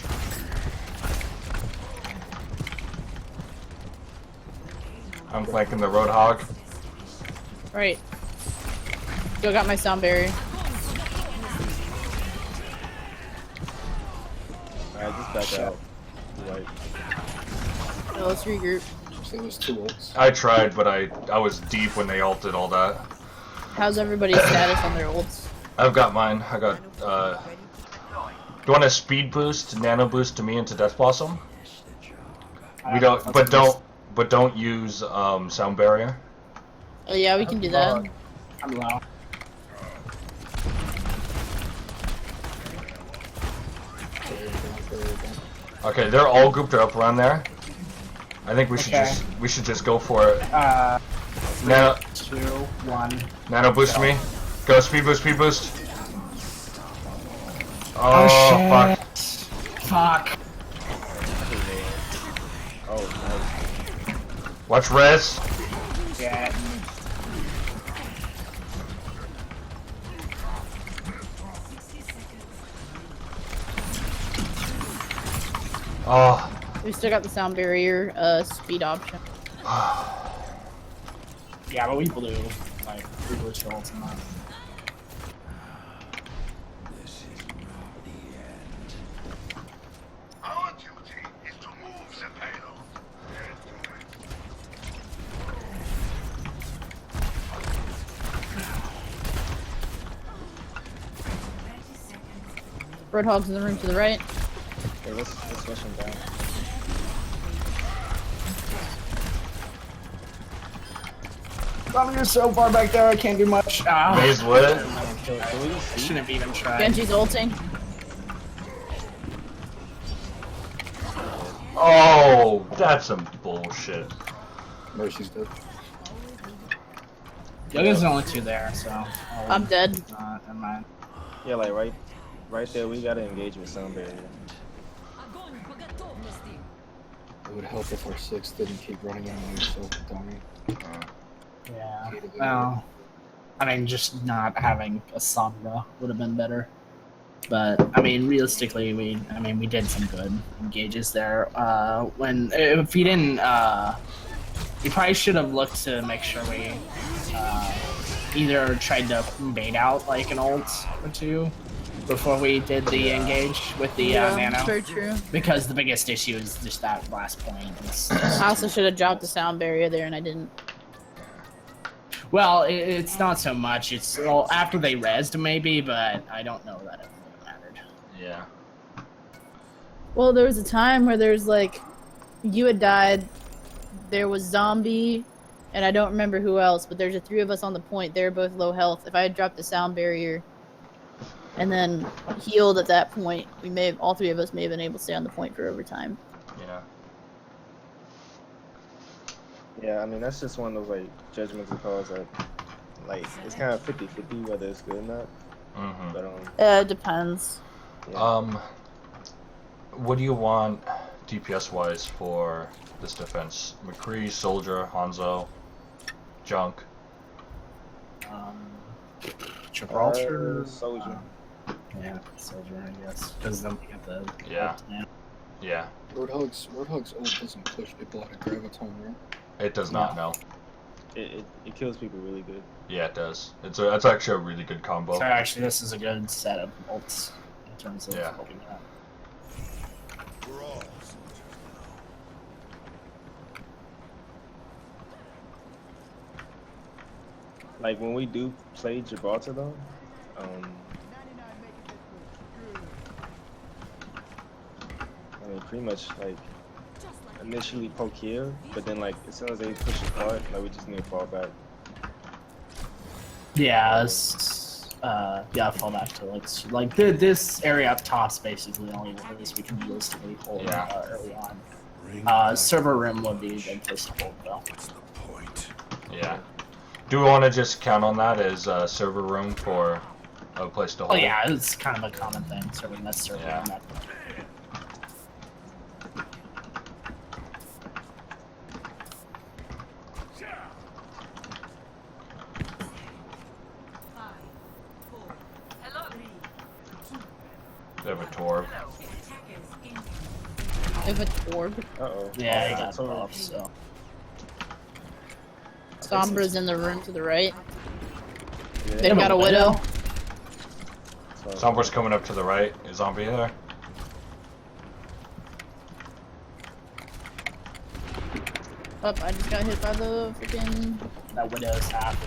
I'm flanking the Roadhog. Right. Still got my sound barrier. Alright, just back out. Right. Oh, let's regroup. So there was 2 ults. I tried, but I was deep when they ulted all that. How's everybody's status on their ults? I've got mine. I got, do you want a speed boost, nano boost to me into Death Blossom? We don't, but don't use, sound barrier. Oh yeah, we can do that. I'm low. Okay, they're all grouped up around there. I think we should just go for it. Nano 2, 1. Nano boost me. Go speed boost, speed boost. Oh, shit. fuck. Fuck. Oh, nice. Watch res. Yeah. Oh. We still got the sound barrier, speed option. Yeah, but we blew, like, we blew shorts and that. Our duty is to move the payload. Roadhog's in the room to the right. Hey, let's switch him down. You're so far back there, I can't do much. Ah. Maze lit. I shouldn't have even tried. Genji's ulting. Oh, that's some bullshit. Mercy's dead. Yoga's the only 2 there, so. I'm dead. Never mind. Yeah, like right there, we gotta engage with sound barrier. It would help if our 6 didn't keep running into himself, dummy. Yeah. Well, I mean, just not having a Sombra would have been better. But I mean, realistically, we did some good engages there. If we didn't, we probably should have looked to make sure we either tried to bait out like an ult or 2 before we did the engage with the nano. Very true. Because the biggest issue is just that last point. I also should have dropped the sound barrier there, and I didn't. Well, it's not so much. It's after they rezzed maybe, but I don't know that it really mattered. Yeah. Well, there was a time where there's like, you had died, there was zombie, and I don't remember who else, but there's the 3 of us on the point. They're both low health. If I had dropped the sound barrier and then healed at that point, all 3 of us may have been able to stay on the point for overtime. Yeah. Yeah, I mean that's just one of those like judgmental calls that, like, it's kind of 50-50 whether it's good or not. Mm-hmm. But It depends. yeah. What do you want DPS-wise for this defense? McCree, Soldier, Hanzo, Junk. Gibraltar. Soldier. Yeah, Soldier, I guess. Because then we get the. Yeah. Yeah. Roadhog's ult doesn't push people out of Graviton, right? It does not, no. It kills people really good. Yeah, it does. It's actually a really good combo. So actually, this is a good set of ults in terms of Yeah. helping out. We're all Like when we do play Gibraltar though, I mean pretty much like initially poke here, but then like as soon as they push apart, like we just need to fall back. Yeah, fall back to like this area up top's basically the only place we can realistically hold early on. Server room would be a good place to hold though. What's the point? Yeah. Do we want to just count on that as server room for a place to hold? Oh yeah, it's kind of a common thing. Serving that server Yeah. room. That. They have a Torb. If a Torb. Yeah, he got buffed, so. Sombra's in the room to the right. Yeah. They've got a Widow. Sombra's coming up to the right. Is Zombie there? Oh, I just got hit by the freaking. That Widow's half.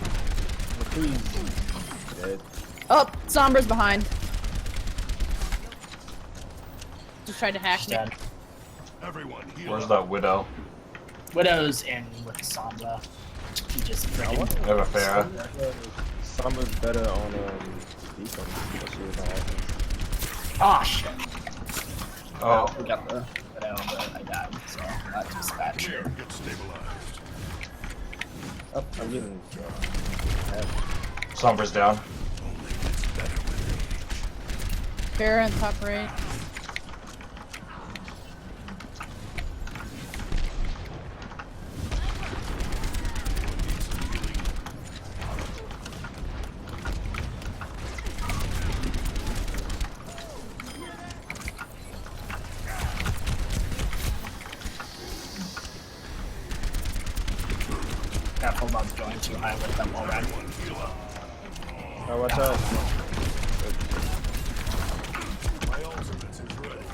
Dead. Oh, Sombra's behind. Just tried to hack me. Dead. Everyone heal. Where's that Widow? Widow's in with Sombra. He just freaking. They have a Pharah. Summer's better on defense. But she was on offense. Oh shit. Oh. Well, we got the Widow, but I died, so that's just bad shit. Here, get stabilized. Oh, I'm getting. Sombra's down. Farrah in top right. Careful about going too high with them already. Oh, watch out. My ultimate is ready.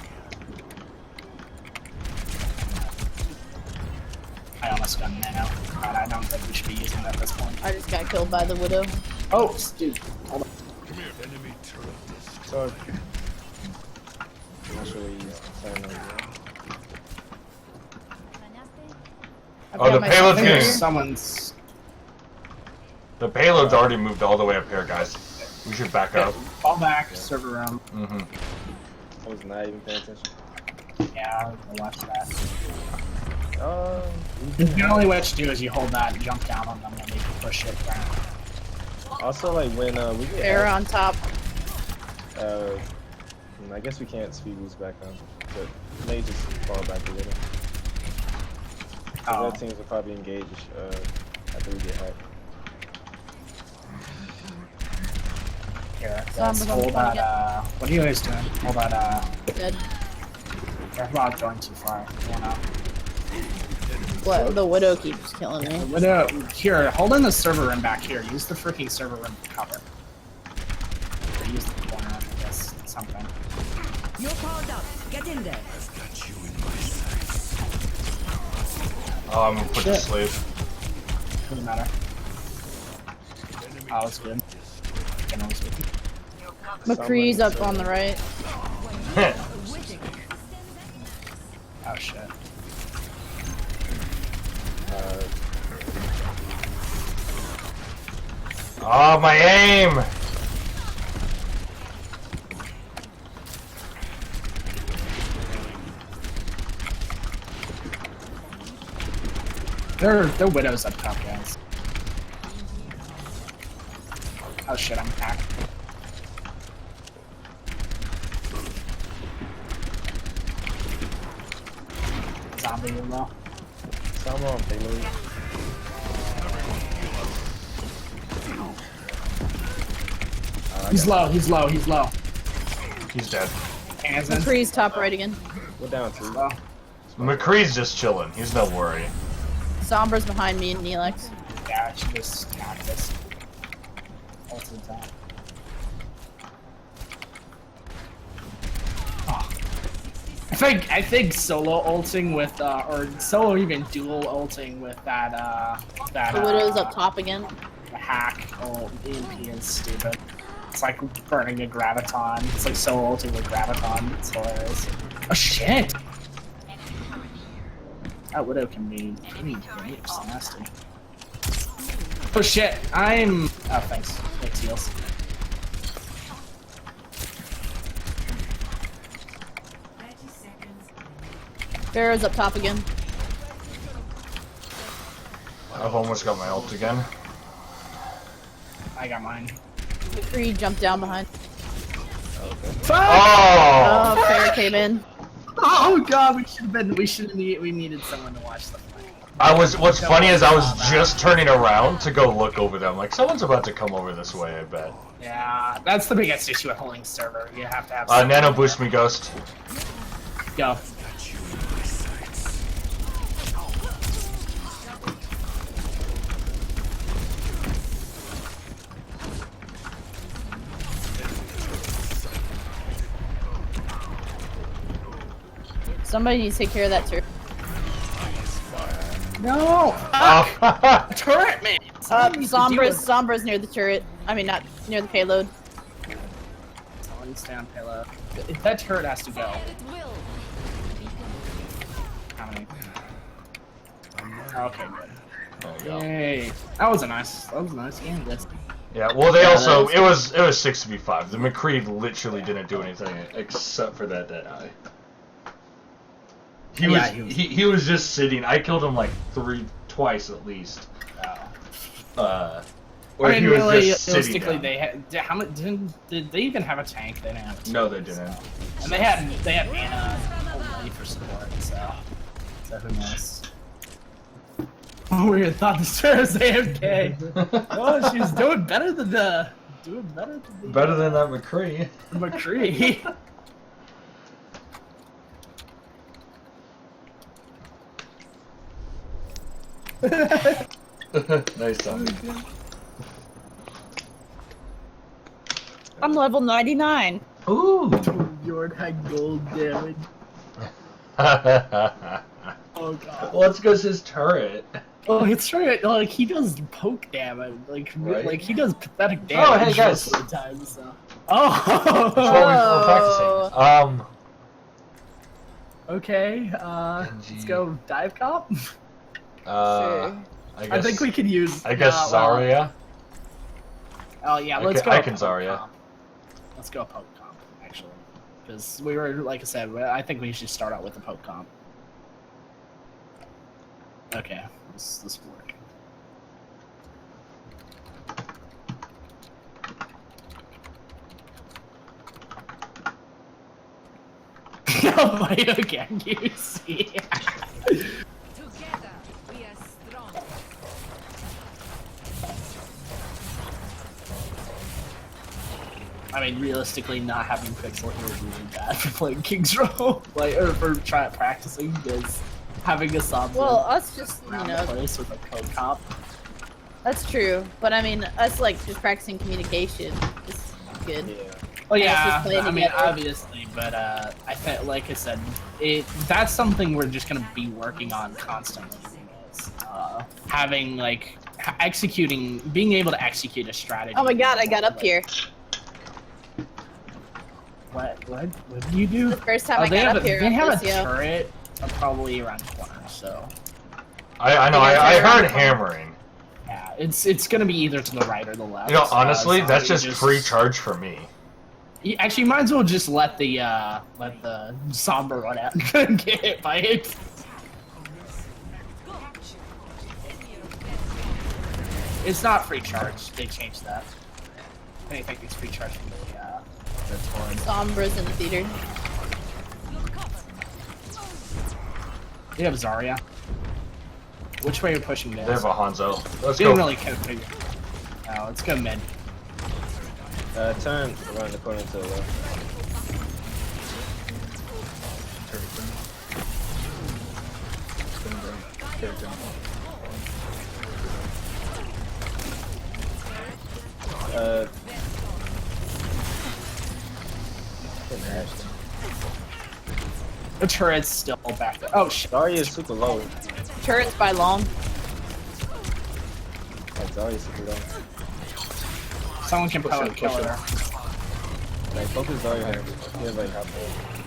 I almost got nano. God, I don't think we should be using that at this point. I just got killed by the Widow. Oh, dude. Hold on. Come here, enemy turret destroyed. So, I'm not sure what he's saying over I've Oh, got the my payload's barrier. getting. Someone's. The payload's already moved all the way up here, guys. We should back up. Fall back, server room. Mm-hmm. I was not even paying attention. Yeah, I'll watch that. We The only way to do is you hold that, jump down on them, and they can push it down. also, like, when we get Bear on top. I guess we can't speed boost back on, but may just fall back a little. Oh. Other teams will probably engage after we get hacked. Here, Sombras let's on the hold point that, again. what are you guys doing? Hold that, Dead. careful about going too far. Going up. What? The widow keeps killing me. Widow, here, hold in the server room back here. Use the freaking server room to cover. Or use the corner, I guess, something. You're powered up. Get in there. I've got you in my sights. Oh, I'm gonna put to sleep. Doesn't matter. Oh, that's good. Generally speaking. McCree's up on the right. Oh shit. Oh, my aim! They're widows up top, guys. Oh shit, I'm hacked. Zombie low. Some on payload. He's low, he's low, he's low. He's dead. Hands in. McCree's top right again. We're down 2. Low. McCree's just chilling. He's no worry. Sombra's behind me and Neelix. Yeah, I should just hack this. Ult to the top. Oh. I think solo ulting with or solo even dual ulting with that The widow's up top again. the hack ult EMP is stupid. It's like burning a graviton. It's like solo ulting with graviton. It's hilarious. Oh shit! That widow can be any great. It's nasty. Oh shit! I'm. Oh thanks. Thanks heals. Pharaoh's up top again. I've almost got my ult again. I got mine. McCree jumped down behind. Fuck! Oh! Oh, Farrah came in. Oh god, we needed someone to watch the fight. What's funny is I was just turning around to go look over them. Like, someone's about to come over this way, I bet. Yeah, that's the biggest issue with holding server. You have to have Nano boost me, Ghost. Go. Somebody needs to take care of that turret. No! Oh. Turret man! Someone needs to deal with- Sombra's near the turret. I mean, not near the payload. Someone needs to stay on payload. That turret has to go. How many? Okay, good. There you go. Yay. That was a nice game. That's Yeah, well, they also it was 6v5. The McCree literally didn't do anything except for that dead eye. He was just sitting. I killed him like twice at least. Where I mean, he was really, just sitting realistically, down. they had. How much? Did they even have a tank? They didn't have a tank. No, they didn't. And they had Ana only for support, so who knows? Oh, we had thought this was AFK. Oh, she was doing better than the. Better than that McCree. McCree. Nice time. I'm level 99. Ooh. Yord had gold damage. Oh god. Well, it's because his turret. Oh, it's right. Like he does poke damage. Like Right. like he does pathetic damage. hey, guys. most of the time, so. Oh. That's what we're practicing. Okay. Let's go dive cop. Sure. I think we could use. I guess Zarya. Oh yeah, I let's can- go. I can poke Zarya. comp. Let's go poke comp. Actually. Because we were, like I said, I think we should start out with the poke comp. Okay, this will work. Oh my, again, you see. Together, we are strong. I mean, realistically, not having Pixel here is really bad for playing King's Row, like, or for practicing, because having a Sombra Well, us just, you around know, the place with a code comp. that's true. But I mean, us like just practicing communication is good. Yeah. Oh Yeah, yeah, it's just playing I mean, together. obviously, but I think, like I said, that's something we're just gonna be working on constantly. Having like being able to execute a strategy. Oh my god, I got up here. What did you do? The first time Oh, I they got have up here. They on have a Lucio. turret probably around the corner, so I know. You guys I are heard on- hammering. yeah, it's gonna be either to the right or the left. You know, honestly, so that's you just free charge for me. Actually, you might as well just let the Sombra run out and get hit by it. It's not free charge. They changed that. I think it's free charge from the torrent. Sombra's in the theater. They have Zarya. Which way are you pushing this? They have a Hanzo. Let's Didn't go. really kind of figure. No, let's go mid. Turn around the corner to the left. Turret down. Spin down. Turret down. Getting hashed down. The turret's still back there. Oh shit. Zarya is super low. Turrets by long. Like Zarya is super low. Someone can Push probably it, kill push it. her. Like focus Zarya here. He has like half a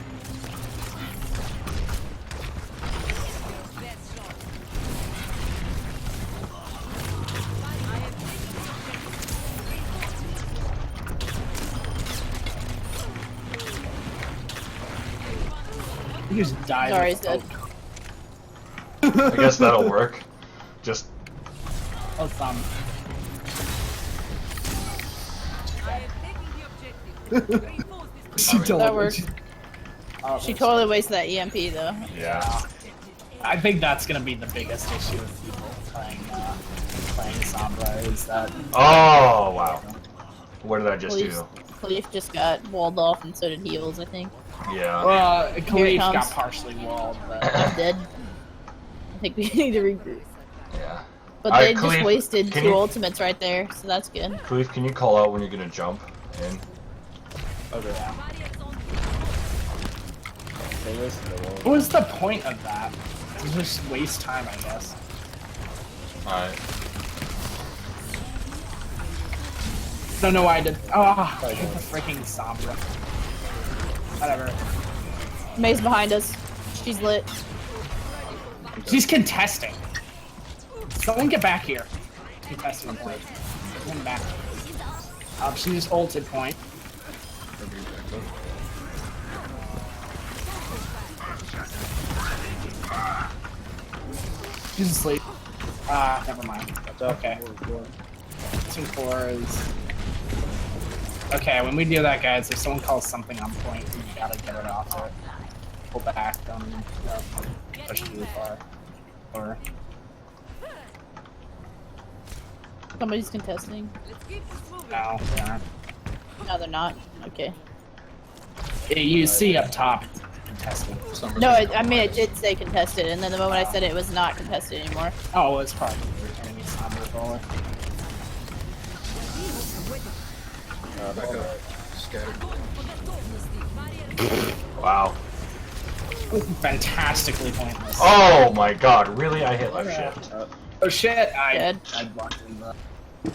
You just died. Zarya's dead. I guess that'll work. Just Oh, thumb. She That totally worked. Oh, She that's- totally wasted that EMP though. yeah. I think that's gonna be the biggest issue with people playing Sombra is that. Oh wow. What did I just Khalif, do? Khalif just got walled off, and so did Heals, I think. Yeah. Well, Here it Khalif got comes. partially walled, but I'm dead. I think we need to regroup. Yeah. But Alright, they just Khalif, wasted can 2 you- ultimates right there, so that's good. Khalif, can you call out when you're gonna jump in? okay. They wasted the wall. what was the point of that? To just waste time, I guess. Alright. Don't know why I did. Oh, I hit the freaking Sombra. Whatever. May's behind us. She's lit. She's contesting. Someone get back here. Contesting point. Come back. She just ulted point. Everybody back up. She's asleep. Never mind. Okay. 2-4 is. Okay, when we do that, guys, if someone calls something on point, we gotta get it off it. Pull back, don't push too far. Or. Somebody's contesting. No, they aren't. No, they're not. Okay. You see up top, contesting. Summer's No, like, I mean, it did say contested, and then the moment I said it was not contested anymore. Oh, well, it's probably enemy Sombra bullet. back up. Scattered. Wow. Fantastically pointless. Oh my god, really? I hit left shift. Oh shit! Dead. I blocked in the.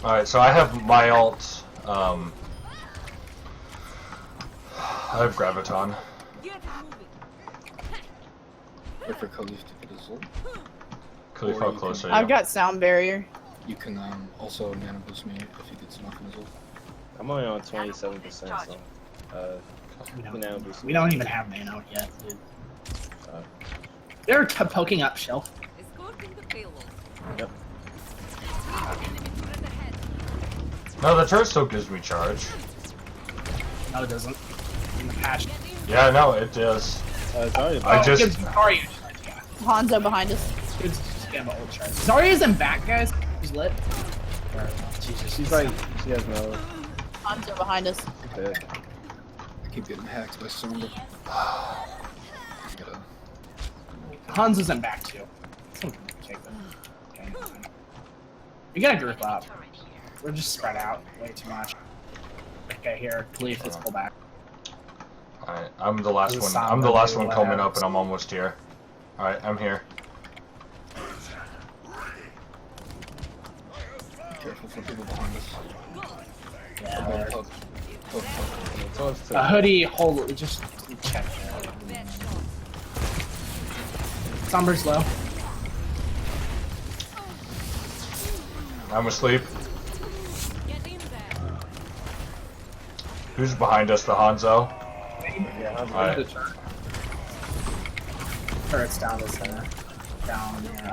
Alright, so I have my ult. I have Graviton. Wait for Khalif to get his ult. Khalif, Or how you close can- are you? I've got sound barrier. You can also mana boost me if he gets enough in his ult. I'm only on 27%, so Nano boost. We don't even have Nano yet, dude. Uh, They're poking up shelf. Escorting the payload. Yep. No, the turret still gives me charge. No, it doesn't. In the patch. Yeah, no, it does. Zarya. I Oh, just- it gives Zarya charge, yeah. Hanzo behind us. It gives Gamma ult charge. Zarya isn't back, guys. She's lit. Or, Jesus, She's like, she has no. Hanzo behind us. Dead. I keep getting hacked by Sombra. Gotta- Hans isn't back too. Someone can take them. Okay. We gotta group up. We're just spread out way too much. Okay, here, Leaf, let's pull back. Alright, I'm the last This is one. I'm the last one Sombra, coming yeah. up, and I'm almost here. Alright, I'm here. Be careful for people behind us. Yeah, Oh, there. oh, oh, oh. Someone's to A hoodie, hold, just check. Somber's low. I'm asleep. Who's behind us? The Hanzo? Yeah, Hanzo. Alright. Turret's down this center. Down near,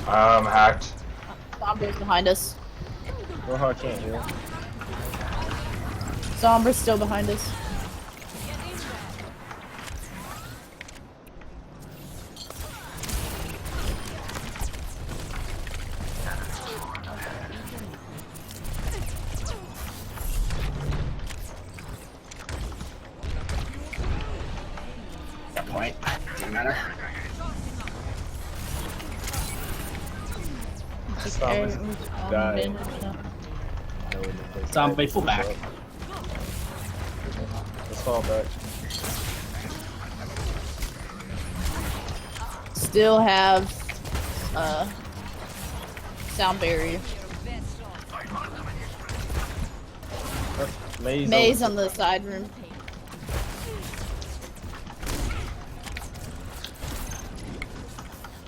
I'm hacked. Sombra's behind us. Rohar can't heal. Sombra's still behind us. that point. Doesn't matter. Sombra's dying. Zombie, pull back. Let's fall back. Still have sound barrier. Maze on the side room.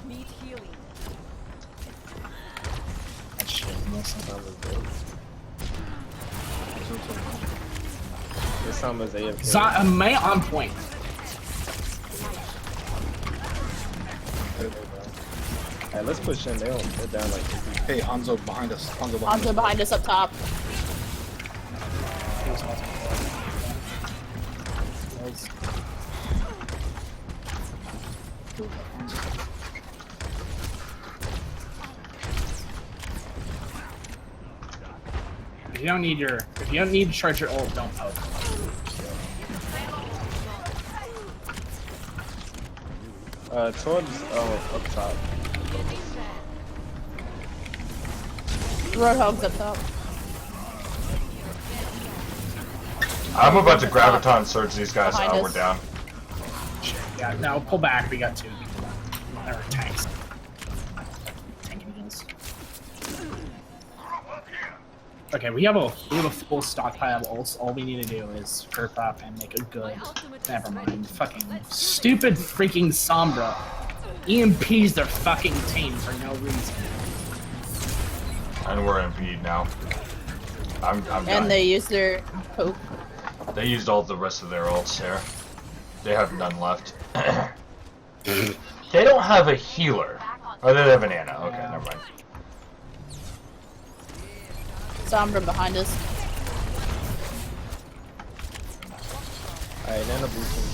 Need healing. That shit, This time is AFK. May on point. Alright, let's push in. They're down like 50. Hey, Hanzo behind us. Hanzo behind Hanzo us. behind us up top. If you don't need to charge your ult, don't poke. Towards up top. Roadhog's up top. I'm about to graviton surge these guys. Behind Oh, we're us. down. Yeah, no, pull back. We got two. There are tanks. Tanking heals. Okay, we have a full stockpile of ults. All we need to do is group up and make a good. Never mind. Fucking stupid freaking Sombra. EMPs their fucking team for no reason. And we're MP'd now. I'm done. And they use their poke. They used all the rest of their ults here. They have none left. They don't have a healer. Oh, they have an Ana. Okay, never mind. Sombra behind us. Alright, nano boosting.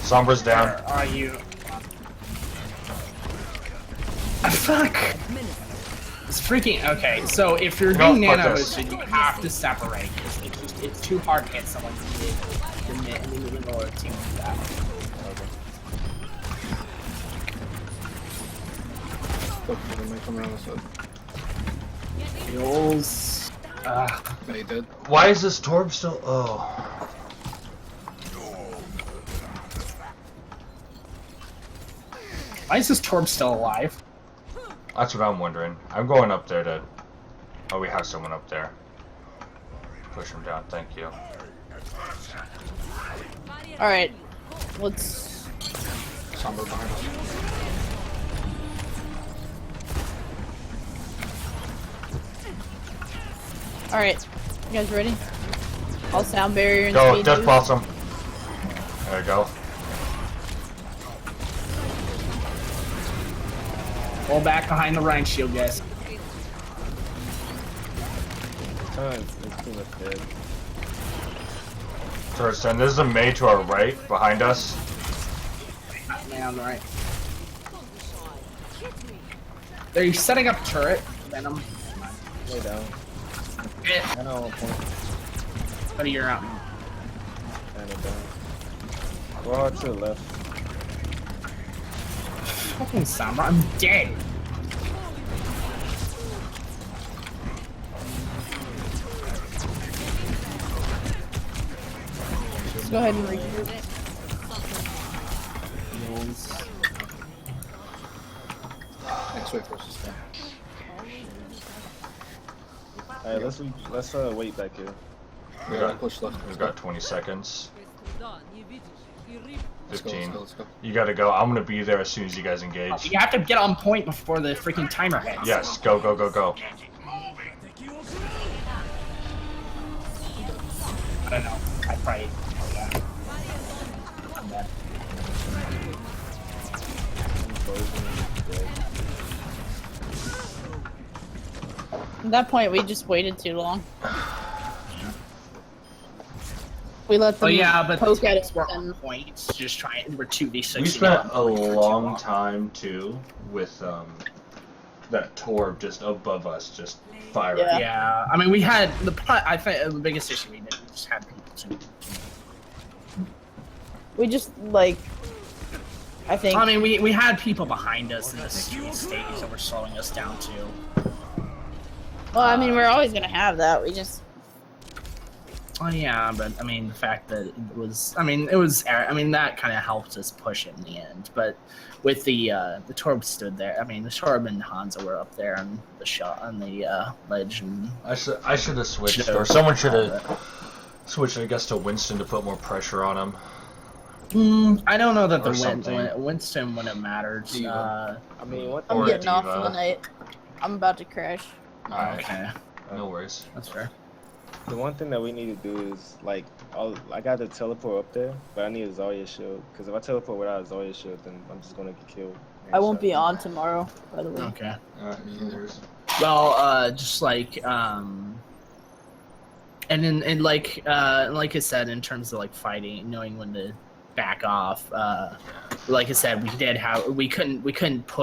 Sombra's down. Where are you? Fuck! It's freaking okay. So if you're No, being fuck nano this. boosted, you have to separate. It's too hard to hit someone in the middle of the team like that. Look, they might come around this side. Heals. They did. Why is this Torb still? Oh. Why is this Torb still alive? That's what I'm wondering. I'm going up there to... Oh, we have someone up there. Push him down, thank you. Alright. Let's... Sombra behind us. Alright. You guys ready? I'll sound barrier and Go, speed Death you. Blossom. There you go. Pull back behind the Rhine shield, guys. It's too much dead. Turret's 10. There's a Mei to our right, behind us. Man on the right. They're setting up a turret. Venom. Lay down. Yeah. I know one point. Buddy, you're out. And it down. Go hard to the left. Fucking Sombra, I'm dead. Just go ahead and regroup. Next wave force is down. Alright, let's wait back here. We Yeah, got, push left. we've got 20 seconds. Let's go, 15. let's go, let's go. You gotta go. I'm gonna be there as soon as you guys engage. You have to get on point before the freaking timer hits. Yes, go, go, go, go. I don't know. I probably. Yeah. I'm dead. I'm frozen and dead. At that point, we just waited too long. We let them Oh yeah, but poke the at tanks it were and on point. Just trying. We're 2v6. We spent a long time too with that Torb just above us, just firing. Yeah. Yeah, I mean we had I think the biggest issue we did we just had people to. we just like. I think. I mean we had people behind us in the stage that were slowing us down too. Well, I mean, we're always gonna have that. We just. Oh yeah, but I mean the fact that it was, I mean that kind of helped us push it in the end. But with the Torb stood there. I mean the Torb and Hanzo were up there on the shot on the ledge, and I should have switched, Should've- or someone should have switched, I guess, to Winston to put more pressure on him. I don't know that Or something. Winston wouldn't have mattered. Diva. I mean, what I'm Or getting off Diva. for the night. I'm about to crash. Alright, Okay, no worries. that's fair. the one thing that we need to do is like I got the teleport up there, but I need a Zarya shield. Because if I teleport without a Zarya shield, then I'm just gonna get killed. I won't be on tomorrow, by the way. Okay. Alright, no worries. Well, just like and like I said, in terms of like fighting, knowing when to back off. Like I said, we couldn't push